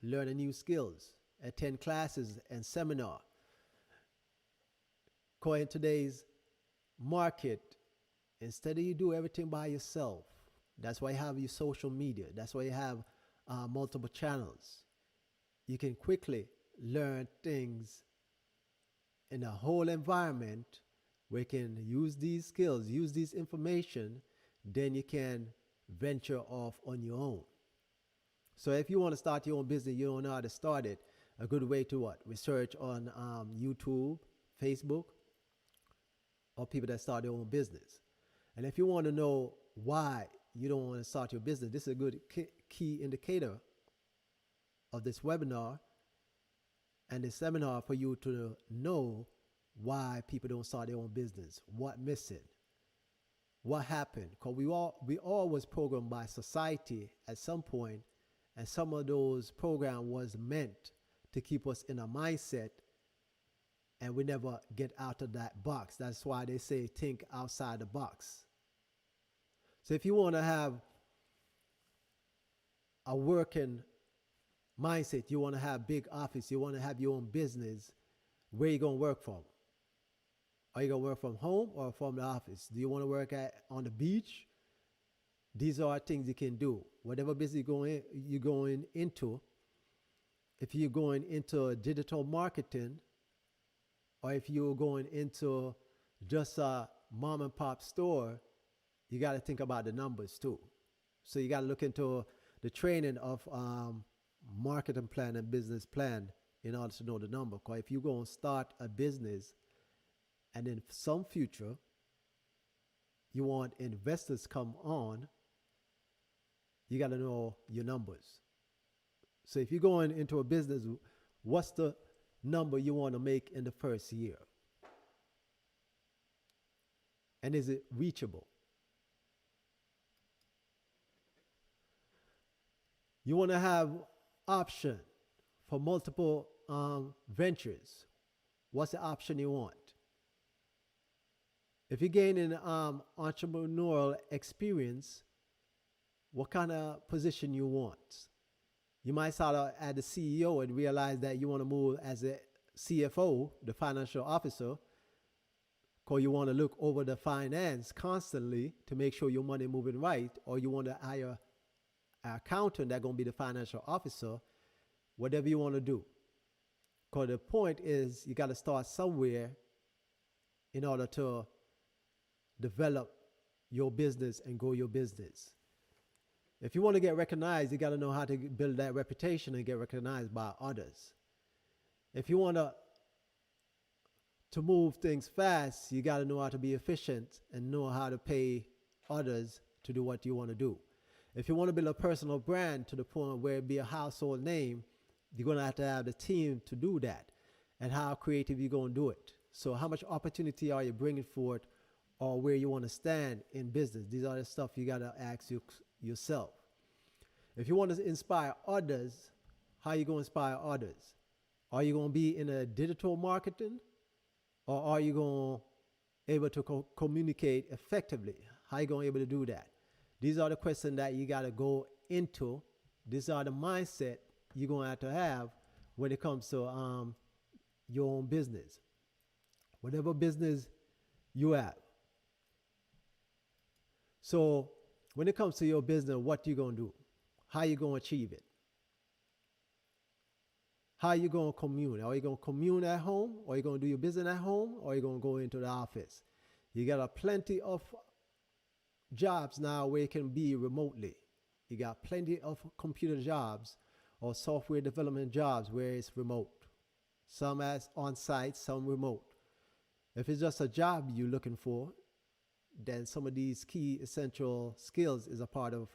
learn new skills, attend classes and seminars. Because in today's market, instead of you do everything by yourself, that's why you have your social media, that's why you have multiple channels. You can quickly learn things in a whole environment where you can use these skills, use this information, then you can venture off on your own. So if you want to start your own business, you don't know how to start it, a good way to what? Research on YouTube, Facebook, or people that start their own business. And if you want to know why you don't want to start your business, this is a good key indicator of this webinar and this seminar for you to know why people don't start their own business, what missing, what happened. Because we all was programmed by society at some point, and some of those programs was meant to keep us in a mindset, and we never get out of that box. That's why they say think outside the box. So if you want to have a working mindset, you want to have big office, you want to have your own business, where you going to work from? Are you going to work from home or from the office? Do you want to work on the beach? These are things you can do. Whatever business you're going into, if you're going into digital marketing, or if you're going into just a mom and pop store, you got to think about the numbers too. So you got to look into the training of marketing plan and business plan in order to know the number. Because if you're going to start a business and in some future you want investors come on, you got to know your numbers. So if you're going into a business, what's the number you want to make in the first year? And is it reachable? You want to have option for multiple ventures. What's the option you want? If you gain an entrepreneurial experience, what kind of position you want? You might start out as the CEO and realize that you want to move as a CFO, the financial officer, because you want to look over the finance constantly to make sure your money moving right, or you want to hire an accountant that's going to be the financial officer, whatever you want to do. Because the point is you got to start somewhere in order to develop your business and grow your business. If you want to get recognized, you got to know how to build that reputation and get recognized by others. If you want to move things fast, you got to know how to be efficient and know how to pay others to do what you want to do. If you want to build a personal brand to the point where it be a household name, you're going to have the team to do that. And how creative you're going to do it. So how much opportunity are you bringing forth, or where you want to stand in business? These are the stuff you got to ask yourself. If you want to inspire others, how are you going to inspire others? Are you going to be in a digital marketing, or are you going to able to communicate effectively? How are you going to be able to do that? These are the questions that you got to go into. These are the mindset you're going to have when it comes to your own business. Whatever business you have. So when it comes to your business, what you going to do? How you going to achieve it? How you going to commune? Are you going to commune at home? Or are you going to do your business at home? Or are you going to go into the office? You got a plenty of jobs now where you can be remotely. You got plenty of computer jobs or software development jobs where it's remote. Some as on-site, some remote. If it's just a job you're looking for, then some of these key essential skills is a part of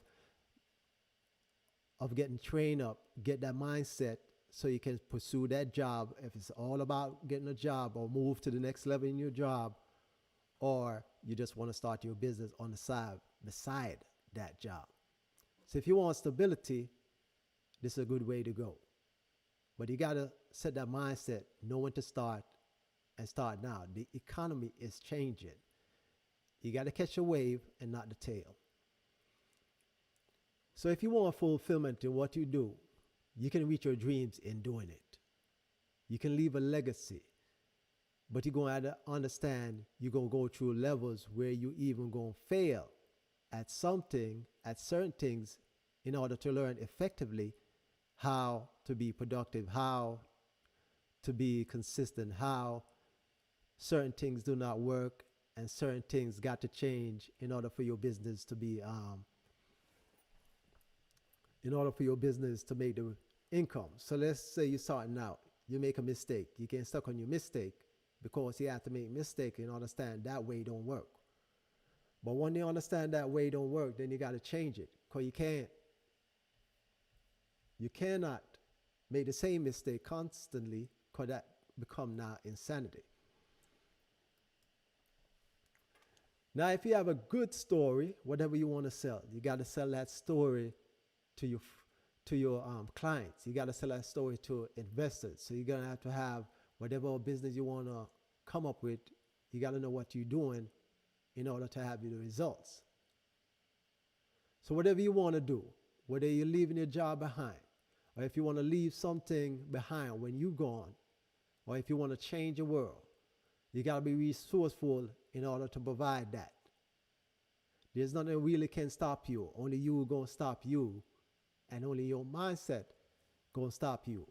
getting trained up, get that mindset so you can pursue that job. If it's all about getting a job or move to the next level in your job, or you just want to start your business on the side beside that job. So if you want stability, this is a good way to go. But you got to set that mindset, know when to start, and start now. The economy is changing. You got to catch a wave and not the tail. So if you want fulfillment in what you do, you can reach your dreams in doing it. You can leave a legacy. But you're going to have to understand you're going to go through levels where you even going to fail at something, at certain things, in order to learn effectively how to be productive, how to be consistent, how certain things do not work and certain things got to change in order for your business to be, in order for your business to make the income. So let's say you're starting out, you make a mistake. You get stuck on your mistake because you have to make a mistake and understand that way don't work. But when you understand that way don't work, then you got to change it, because you cannot make the same mistake constantly, because that become now insanity. Now, if you have a good story, whatever you want to sell, you got to sell that story to your clients. You got to sell that story to investors. So you're going to have whatever business you want to come up with, you got to know what you're doing in order to have the results. So whatever you want to do, whether you're leaving your job behind, or if you want to leave something behind when you're gone, or if you want to change the world, you got to be resourceful in order to provide that. There's nothing really can stop you. Only you going to stop you, and only your mindset going to stop you.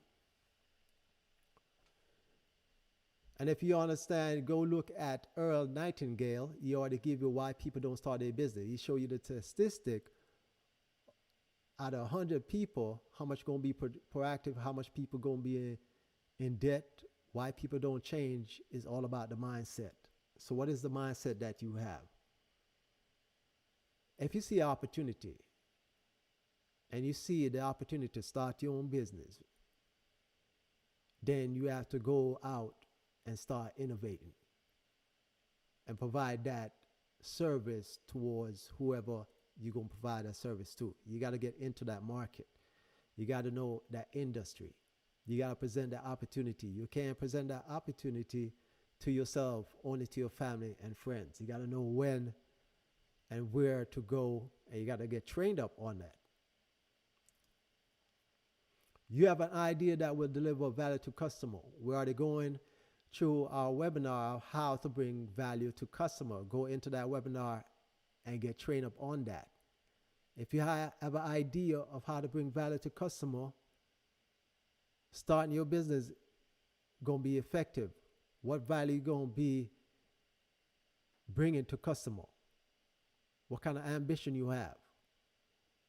And if you understand, go look at Earl Nightingale. He already give you why people don't start their business. He show you the statistic out of 100 people, how much going to be proactive, how much people going to be in debt, why people don't change is all about the mindset. So what is the mindset that you have? If you see opportunity and you see the opportunity to start your own business, then you have to go out and start innovating and provide that service towards whoever you're going to provide that service to. You got to get into that market. You got to know that industry. You got to present that opportunity. You can't present that opportunity to yourself, only to your family and friends. You got to know when and where to go, and you got to get trained up on that. You have an idea that will deliver value to customer. We are going through our webinar of how to bring value to customer. Go into that webinar and get trained up on that. If you have an idea of how to bring value to customer, starting your business going to be effective. What value you going to be bringing to customer? What kind of ambition you have?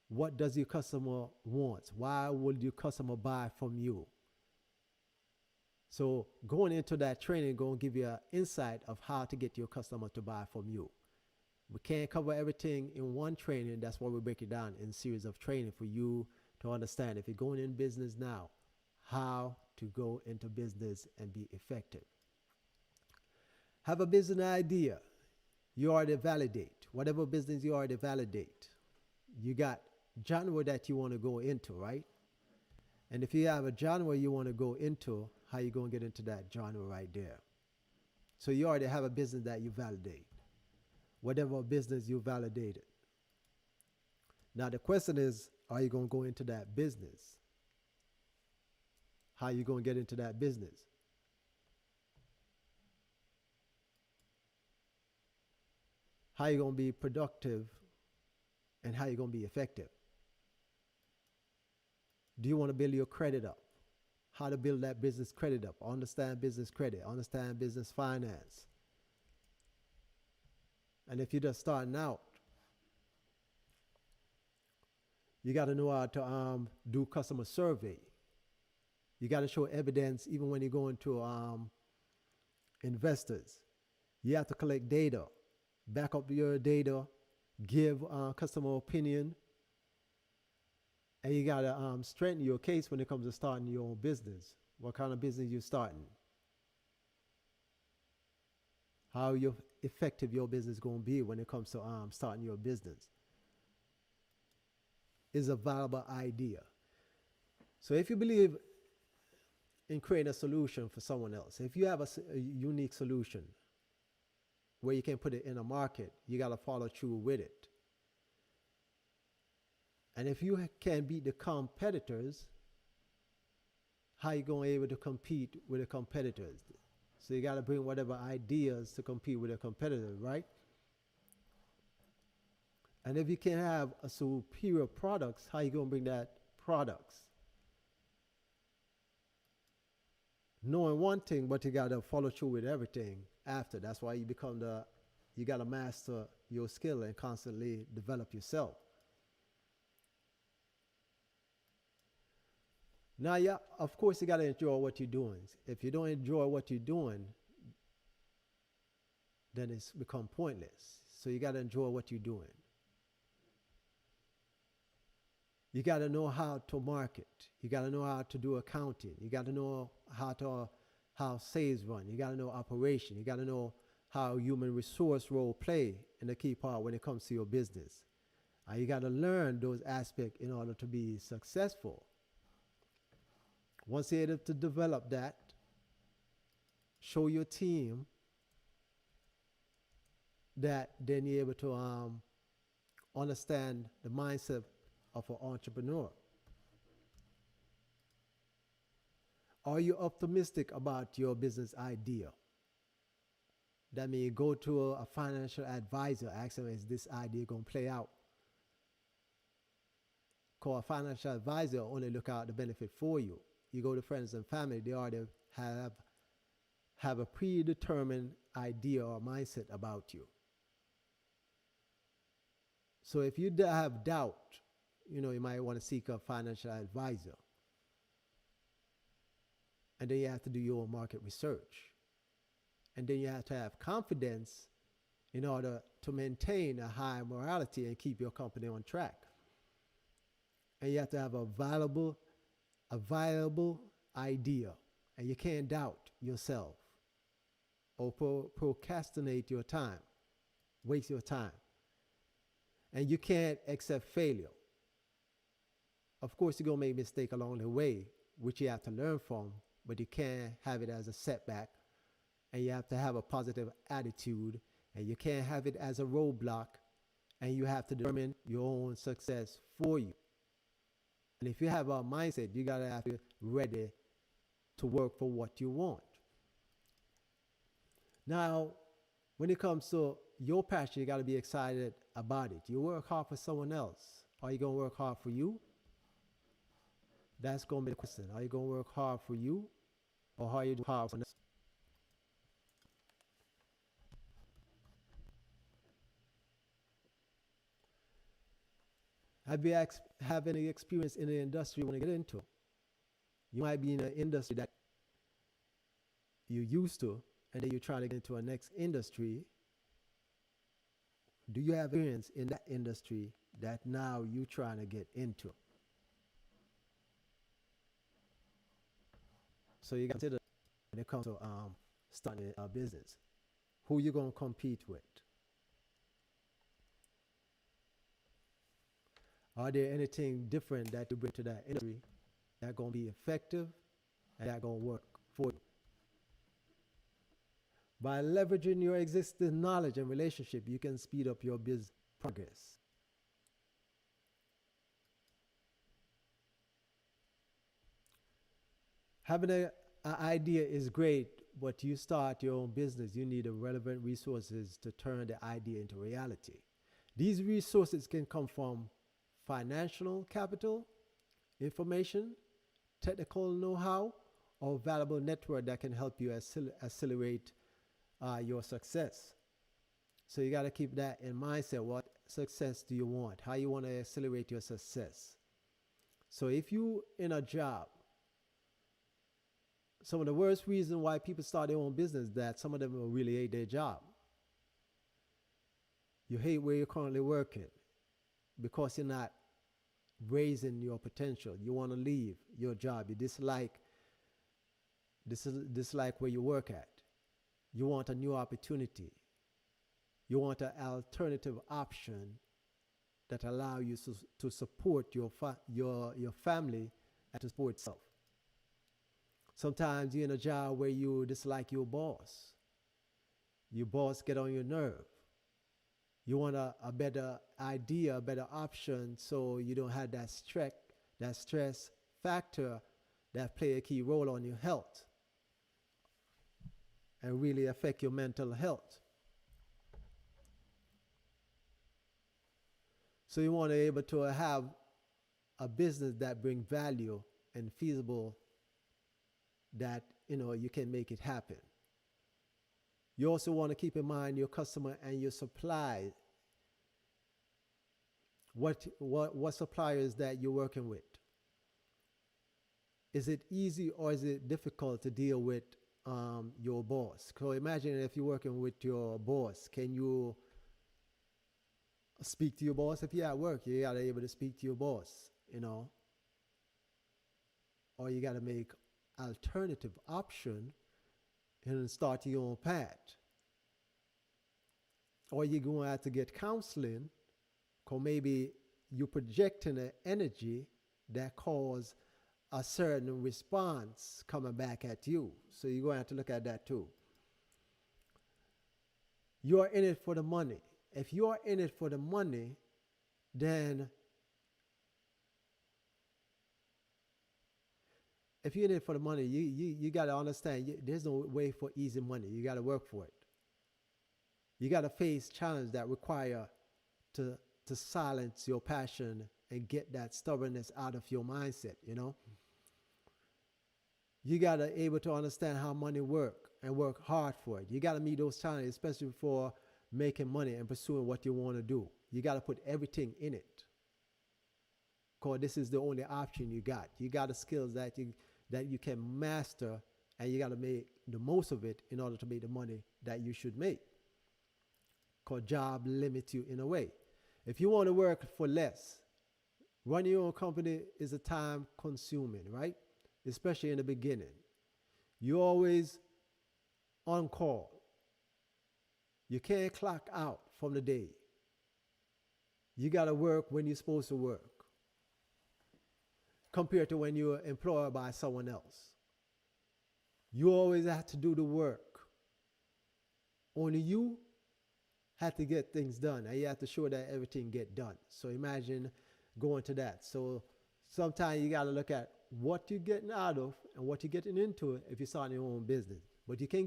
What does your customer want? Why would your customer buy from you? So going into that training going to give you an insight of how to get your customer to buy from you. We can't cover everything in one training. That's why we break it down in a series of training for you to understand, if you're going in business now, how to go into business and be effective. Have a business idea. You already validate. Whatever business you already validate. You got genre that you want to go into, right? And if you have a genre you want to go into, how you going to get into that genre right there? So you already have a business that you validate. Whatever business you validated. Now the question is, are you going to go into that business? How are you going to get into that business? How are you going to be productive and how are you going to be effective? Do you want to build your credit up? How to build that business credit up? Understand business credit, understand business finance. And if you're just starting out, you got to know how to do customer survey. You got to show evidence even when you go into investors. You have to collect data, back up your data, give customer opinion, and you got to strengthen your case when it comes to starting your own business. What kind of business you're starting? How effective your business is going to be when it comes to starting your business is a valuable idea. So if you believe in creating a solution for someone else, if you have a unique solution where you can put it in a market, you got to follow through with it. And if you can beat the competitors, how you going to be able to compete with the competitors? So you got to bring whatever ideas to compete with the competitors, right? And if you can have a superior products, how you going to bring that products? Knowing one thing, but you got to follow through with everything after. That's why you got to master your skill and constantly develop yourself. Now, yeah, of course, you got to enjoy what you're doing. If you don't enjoy what you're doing, then it's become pointless. So you got to enjoy what you're doing. You got to know how to market. You got to know how to do accounting. You got to know how sales run. You got to know operation. You got to know how human resource role play in a key part when it comes to your business. You got to learn those aspects in order to be successful. Once you're able to develop that, show your team that, then you're able to understand the mindset of an entrepreneur. Are you optimistic about your business idea? That means you go to a financial advisor, ask them, is this idea going to play out? Because a financial advisor only look out the benefit for you. You go to friends and family, they already have a predetermined idea or mindset about you. So if you have doubt, you might want to seek a financial advisor. And then you have to do your own market research. And then you have to have confidence in order to maintain a high morality and keep your company on track. And you have to have a viable idea, and you can't doubt yourself or procrastinate your time, waste your time. And you can't accept failure. Of course, you're going to make mistakes along the way, which you have to learn from, but you can't have it as a setback. And you have to have a positive attitude, and you can't have it as a roadblock, and you have to determine your own success for you. And if you have a mindset, you got to have to be ready to work for what you want. Now, when it comes to your passion, you got to be excited about it. You work hard for someone else. Are you going to work hard for you? That's going to be the question. Are you going to work hard for you, or are you doing hard for someone else? Have any experience in the industry you want to get into? You might be in an industry that you're used to, and then you're trying to get into a next industry. Do you have experience in that industry that now you're trying to get into? So you got to consider when it comes to starting a business, who you going to compete with? Are there anything different that you bring to that industry that's going to be effective and that's going to work for you? By leveraging your existing knowledge and relationship, you can speed up your business progress. Having an idea is great, but you start your own business, you need the relevant resources to turn the idea into reality. These resources can come from financial capital, information, technical know-how, or valuable network that can help you accelerate your success. So you got to keep that in mindset. What success do you want? How you want to accelerate your success? So if you in a job, some of the worst reasons why people start their own business is that some of them really hate their job. You hate where you're currently working because you're not raising your potential. You want to leave your job. You dislike where you work at. You want a new opportunity. You want an alternative option that allow you to support your family and to support yourself. Sometimes you're in a job where you dislike your boss. Your boss get on your nerve. You want a better idea, a better option, so you don't have that stress factor that play a key role on your health and really affect your mental health. So you want to be able to have a business that brings value and feasible, that you can make it happen. You also want to keep in mind your customer and your supply. What suppliers that you're working with? Is it easy or is it difficult to deal with your boss? So imagine if you're working with your boss, can you speak to your boss? If you're at work, you gotta be able to speak to your boss, or you gotta make alternative option and start your own path. Or you're going to have to get counseling, because maybe you're projecting an energy that cause a certain response coming back at you. So you're going to have to look at that too. You're in it for the money. If you're in it for the money, then if you're in it for the money, you got to understand there's no way for easy money. You got to work for it. You got to face challenges that require to silence your passion and get that stubbornness out of your mindset, You got to able to understand how money work and work hard for it. You got to meet those challenges, especially for making money and pursuing what you want to do. You got to put everything in it, because this is the only option you got. You got the skills that you can master, and you got to make the most of it in order to make the money that you should make, because job limits you in a way. If you want to work for less, running your own company is a time consuming, right? Especially in the beginning. You're always on call. You can't clock out from the day. You got to work when you're supposed to work, compared to when you're employed by someone else. You always have to do the work. Only you have to get things done, and you have to show that everything get done. So imagine going to that. So sometimes you got to look at what you're getting out of and what you're getting into if you start your own business. But you can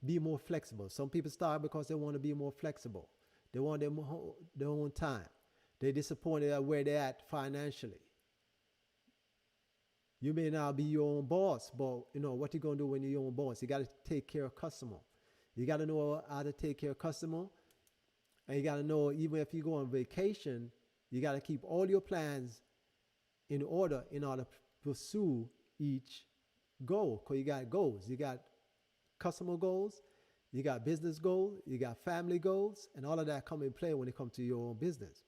be more flexible. Some people start because they want to be more flexible. They want their own time. They're disappointed at where they're at financially. You may now be your own boss, but what you going to do when you're your own boss? You got to take care of customer. You got to know how to take care of customer. And you got to know, even if you go on vacation, you got to keep all your plans in order to pursue each goal. Because you got goals. You got customer goals, you got business goals, you got family goals, and all of that come in play when it comes to your own business.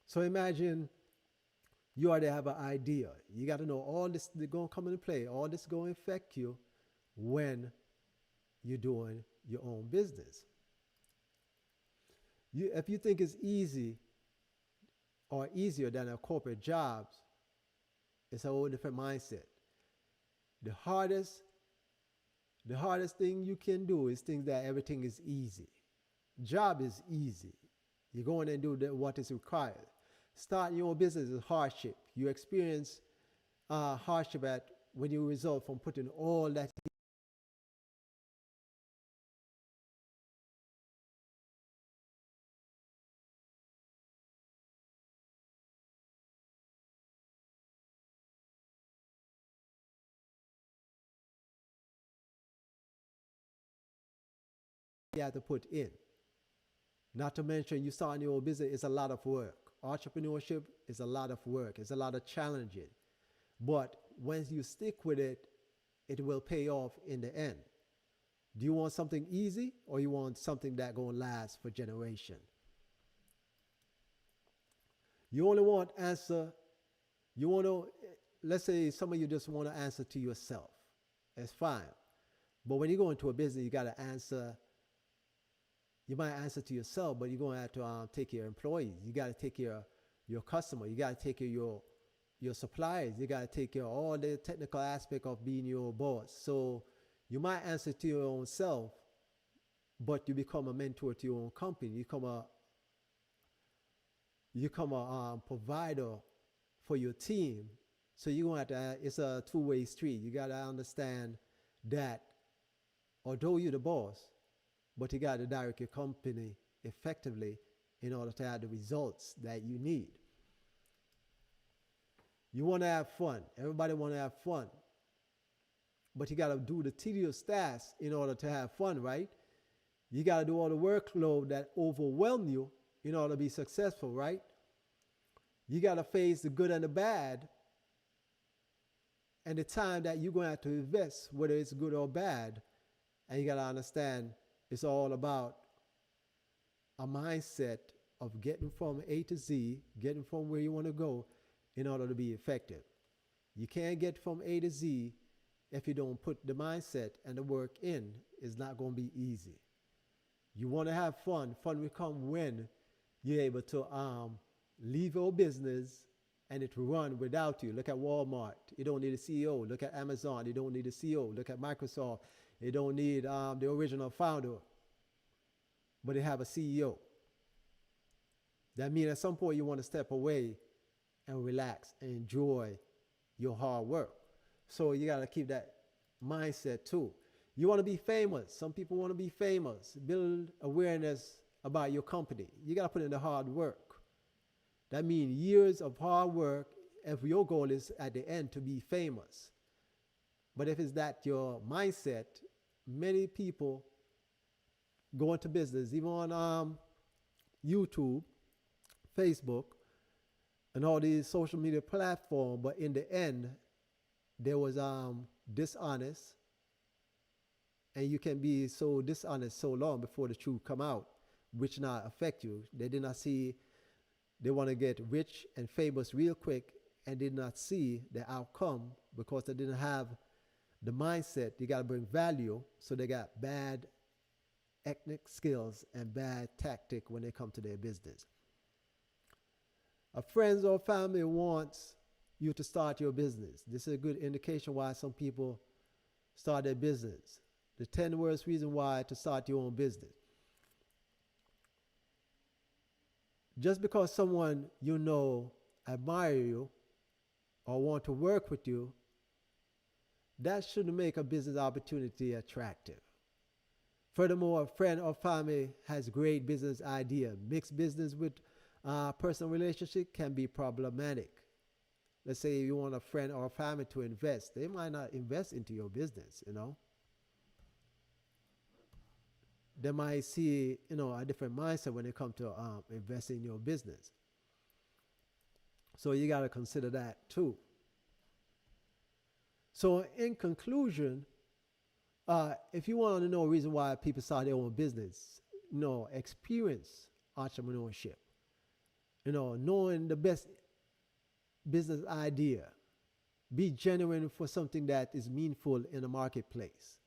So imagine you already have an idea. You got to know all this is going to come into play. All this is going to affect you when you're doing your own business. If you think it's easy or easier than a corporate job, it's a whole different mindset. The hardest thing you can do is think that everything is easy. Job is easy. You go in and do what is required. Starting your own business is hardship. You experience hardship at when you result from putting all that you have to put in. Not to mention, you starting your own business is a lot of work. Entrepreneurship is a lot of work. It's a lot of challenging. But once you stick with it, it will pay off in the end. Do you want something easy, or you want something that gonna last for generation? You only want answer. You want to, let's say some of you just want to answer to yourself. That's fine. But when you go into a business, you got to answer. You might answer to yourself, but you're going to have to take care of employees. You got to take care of your customer. You got to take care of your suppliers. You got to take care of all the technical aspect of being your boss. So you might answer to your own self, but you become a mentor to your own company. You become a provider for your team. So you're going to have to, it's a two-way street. You got to understand that although you're the boss, but you got to direct your company effectively in order to have the results that you need. You want to have fun. Everybody want to have fun. But you got to do the tedious tasks in order to have fun, right? You got to do all the workload that overwhelm you in order to be successful, right? You got to face the good and the bad and the time that you're going to have to invest, whether it's good or bad. And you got to understand it's all about a mindset of getting from A to Z, getting from where you want to go in order to be effective. You can't get from A to Z if you don't put the mindset and the work in. It's not going to be easy. You want to have fun. Fun will come when you're able to leave your business and it will run without you. Look at Walmart. You don't need a CEO. Look at Amazon. You don't need a CEO. Look at Microsoft. You don't need the original founder, but they have a CEO. That means at some point you want to step away and relax and enjoy your hard work. So you got to keep that mindset too. You want to be famous. Some people want to be famous. Build awareness about your company. You got to put in the hard work. That means years of hard work if your goal is at the end to be famous. But if it's that your mindset, many people go into business, even on YouTube, Facebook, and all these social media platforms, but in the end, there was dishonest, and you can be so dishonest so long before the truth come out, which not affect you. They did not see, they want to get rich and famous real quick, and did not see the outcome because they didn't have the mindset. You got to bring value, so they got bad ethnic skills and bad tactic when they come to their business. A friend or family wants you to start your business. This is a good indication why some people start their business. The 10 worst reasons why to start your own business. Just because someone you know admire you or want to work with you, that shouldn't make a business opportunity attractive. Furthermore, a friend or family has great business idea. Mixed business with personal relationship can be problematic. Let's say you want a friend or a family to invest. They might not invest into your business, you know. They might see, a different mindset when it comes to investing in your business. So you got to consider that too. So in conclusion, if you want to know a reason why people start their own business, experience entrepreneurship, knowing the best business idea, be genuine for something that is meaningful in the marketplace,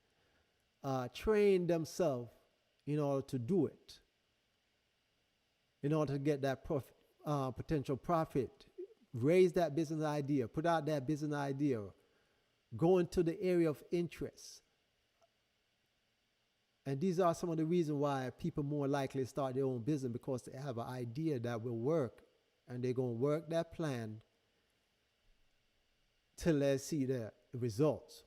train themselves in order to do it, in order to get that potential profit, raise that business idea, put out that business idea, go into the area of interest. And these are some of the reasons why people more likely start their own business, because they have an idea that will work, and they're going to work that plan till they see the results.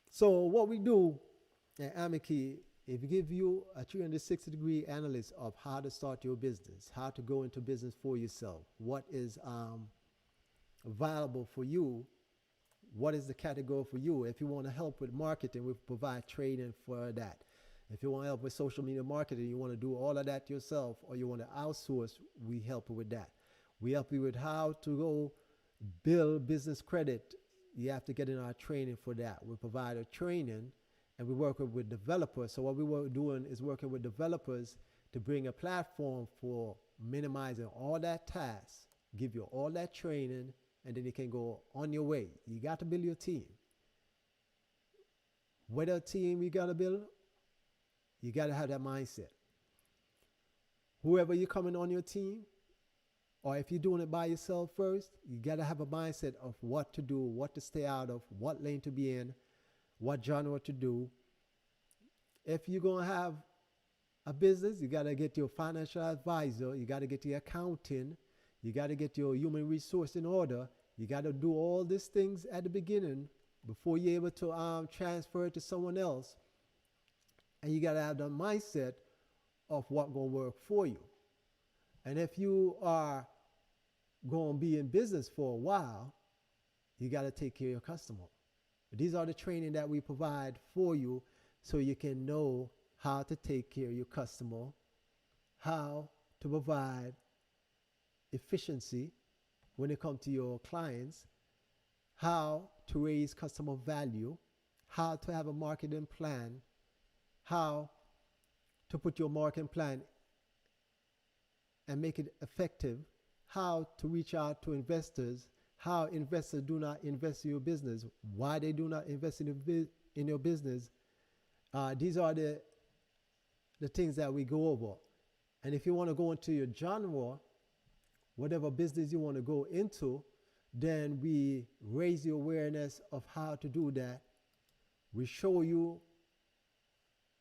So what we do at Amiki, if we give you a 360-degree analysis of how to start your business, how to go into business for yourself, what is valuable for you, what is the category for you. If you want to help with marketing, we provide training for that. If you want help with social media marketing, you want to do all of that yourself, or you want to outsource, we help you with that. We help you with how to go build business credit. You have to get in our training for that. We provide a training, and we work with developers. So what we were doing is working with developers to bring a platform for minimizing all that tasks, give you all that training, and then you can go on your way. You got to build your team. What a team you got to build, you got to have that mindset. Whoever you're coming on your team, or if you're doing it by yourself first, you got to have a mindset of what to do, what to stay out of, what lane to be in, what genre to do. If you're going to have a business, you got to get your financial advisor, you got to get your accounting, you got to get your human resource in order. You got to do all these things at the beginning before you're able to transfer it to someone else. And you got to have the mindset of what going to work for you. And if you are going to be in business for a while, you got to take care of your customer. These are the training that we provide for you so you can know how to take care of your customer, how to provide efficiency when it comes to your clients, how to raise customer value, how to have a marketing plan, how to put your marketing plan and make it effective, how to reach out to investors, how investors do not invest in your business, why they do not invest in your business. These are the things that we go over. And if you want to go into your genre, whatever business you want to go into, then we raise the awareness of how to do that. We show you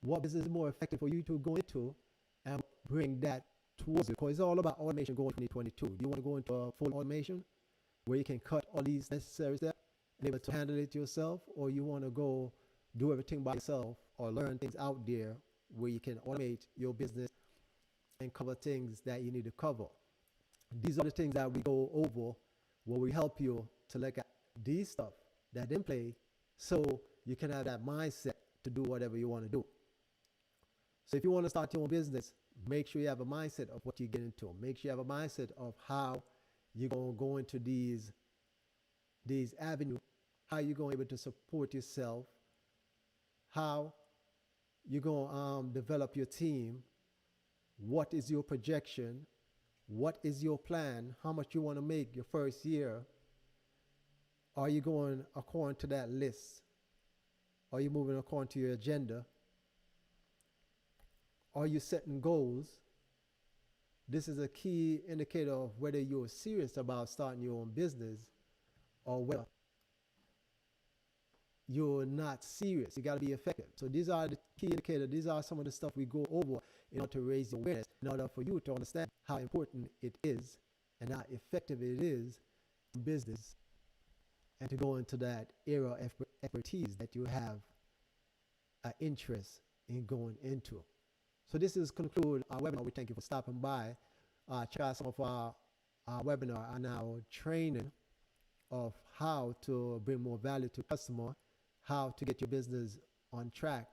what business is more effective for you to go into and bring that towards it. Because it's all about automation going 2022. You want to go into a full automation where you can cut all these necessary steps and able to handle it yourself, or you want to go do everything by yourself or learn things out there where you can automate your business and cover things that you need to cover. These are the things that we go over where we help you to look at these stuff that in play so you can have that mindset to do whatever you want to do. So if you want to start your own business, make sure you have a mindset of what you get into. Make sure you have a mindset of how you're going to go into these avenues, how you're going to be able to support yourself, how you're going to develop your team, what is your projection, what is your plan, how much you want to make your first year. Are you going according to that list? Are you moving according to your agenda? Are you setting goals? This is a key indicator of whether you're serious about starting your own business or whether you're not serious. You got to be effective. So these are the key indicators. These are some of the stuff we go over in order to raise awareness, in order for you to understand how important it is and how effective it is in business, and to go into that area of expertise that you have an interest in going into. So this is conclude our webinar. We thank you for stopping by. Check out some of our webinar and our training of how to bring more value to customer, how to get your business on track,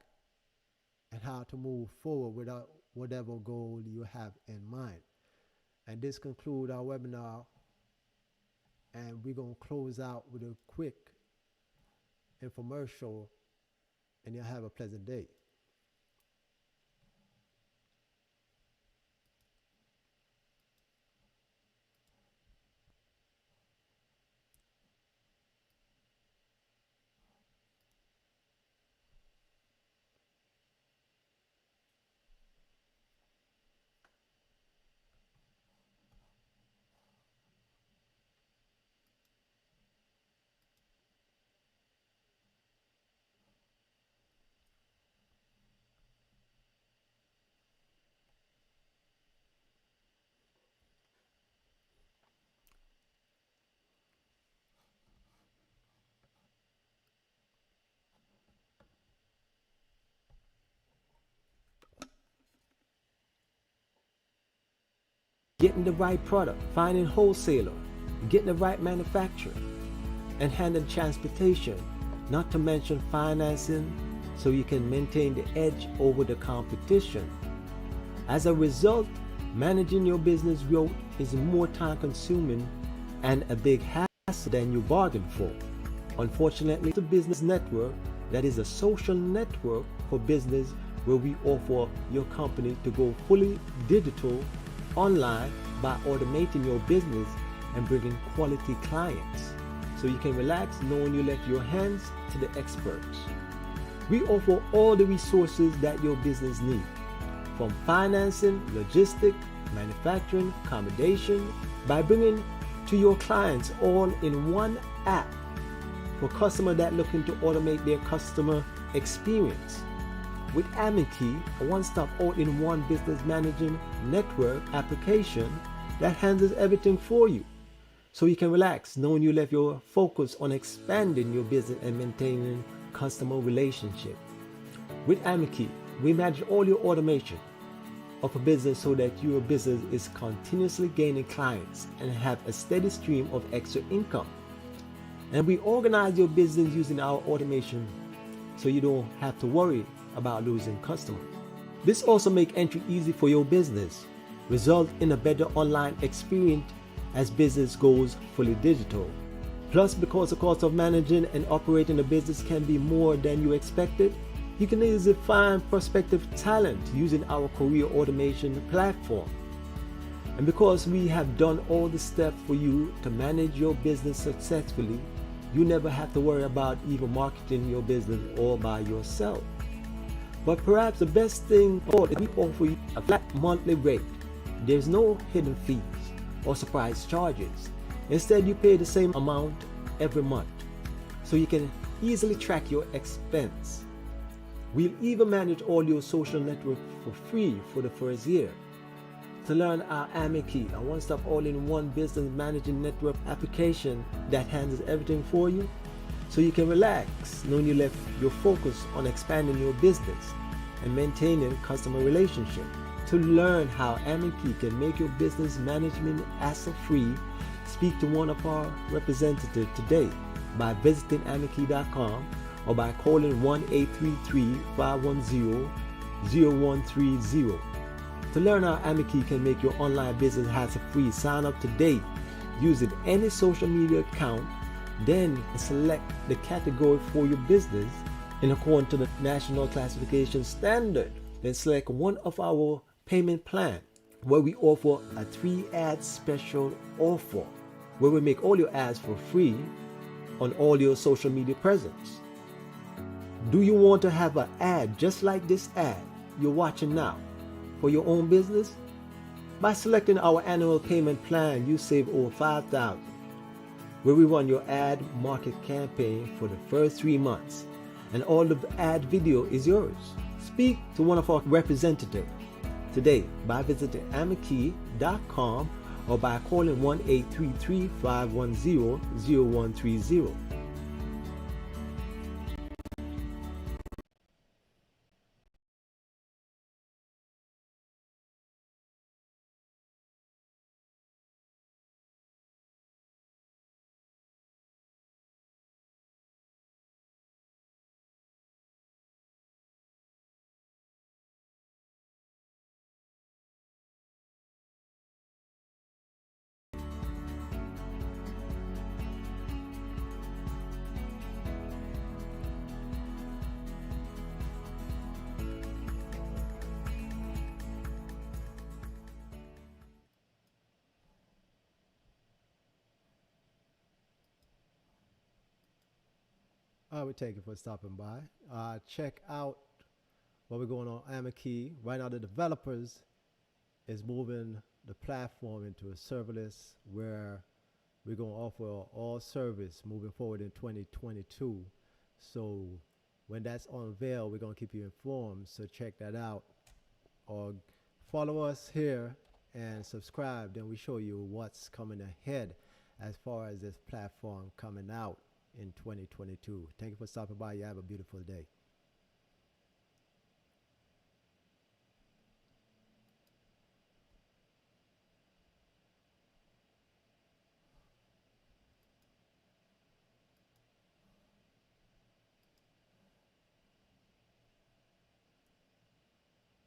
and how to move forward without whatever goal you have in mind. And this concludes our webinar, and we're going to close out with a quick infomercial, and you'll have a pleasant day. getting the right product, finding wholesaler, getting the right manufacturer, and handling transportation, not to mention financing, so you can maintain the edge over the competition. As a result, managing your business growth is more time consuming and a big hassle than you bargained for. Unfortunately, the business network that is a social network for business where we offer your company to go fully digital online by automating your business and bringing quality clients, so you can relax knowing you left your hands to the experts. We offer all the resources that your business needs, from financing, logistics, manufacturing, accommodation, by bringing to your clients all in one app for customers that looking to automate their customer experience. With Amiki, a one-stop all-in-one business management network application that handles everything for you, so you can relax knowing you left your focus on expanding your business and maintaining customer relationship. With Amiki, we manage all your automation of a business so that your business is continuously gaining clients and have a steady stream of extra income. And we organize your business using our automation so you don't have to worry about losing customers. This also makes entry easy for your business, result in a better online experience as business goes fully digital. Plus, because the cost of managing and operating a business can be more than you expected, you can easily find prospective talent using our career automation platform. And because we have done all the steps for you to manage your business successfully, you never have to worry about even marketing your business all by yourself. But perhaps the best thing is we offer you a flat monthly rate. There's no hidden fees or surprise charges. Instead, you pay the same amount every month, so you can easily track your expense. We'll even manage all your social network for free for the first year. To learn our Amiki, a one-stop all-in-one business managing network application that handles everything for you, so you can relax knowing you left your focus on expanding your business and maintaining customer relationship. To learn how Amiki can make your business management hassle-free, speak to one of our representatives today by visiting amiki.com or by calling 1-833-510-0130. To learn how Amiki can make your online business hassle-free, sign up today using any social media account, then select the category for your business in accordance to the National Classification Standard. Then select one of our payment plans where we offer a 3-ad special offer where we make all your ads for free on all your social media presence. Do you want to have an ad just like this ad you're watching now for your own business? By selecting our annual payment plan, you save over $5,000, where we run your ad market campaign for the first 3 months, and all the ad video is yours. Speak to one of our representatives today by visiting amiki.com or by calling 1-833-510-0130. I would thank you for stopping by. Check out what we're going on Amiki. Right now, the developers is moving the platform into a serverless where we're going to offer all service moving forward in 2022. So when that's unveiled, we're going to keep you informed. So check that out or follow us here and subscribe. Then we show you what's coming ahead as far as this platform coming out in 2022. Thank you for stopping by. You have a beautiful day.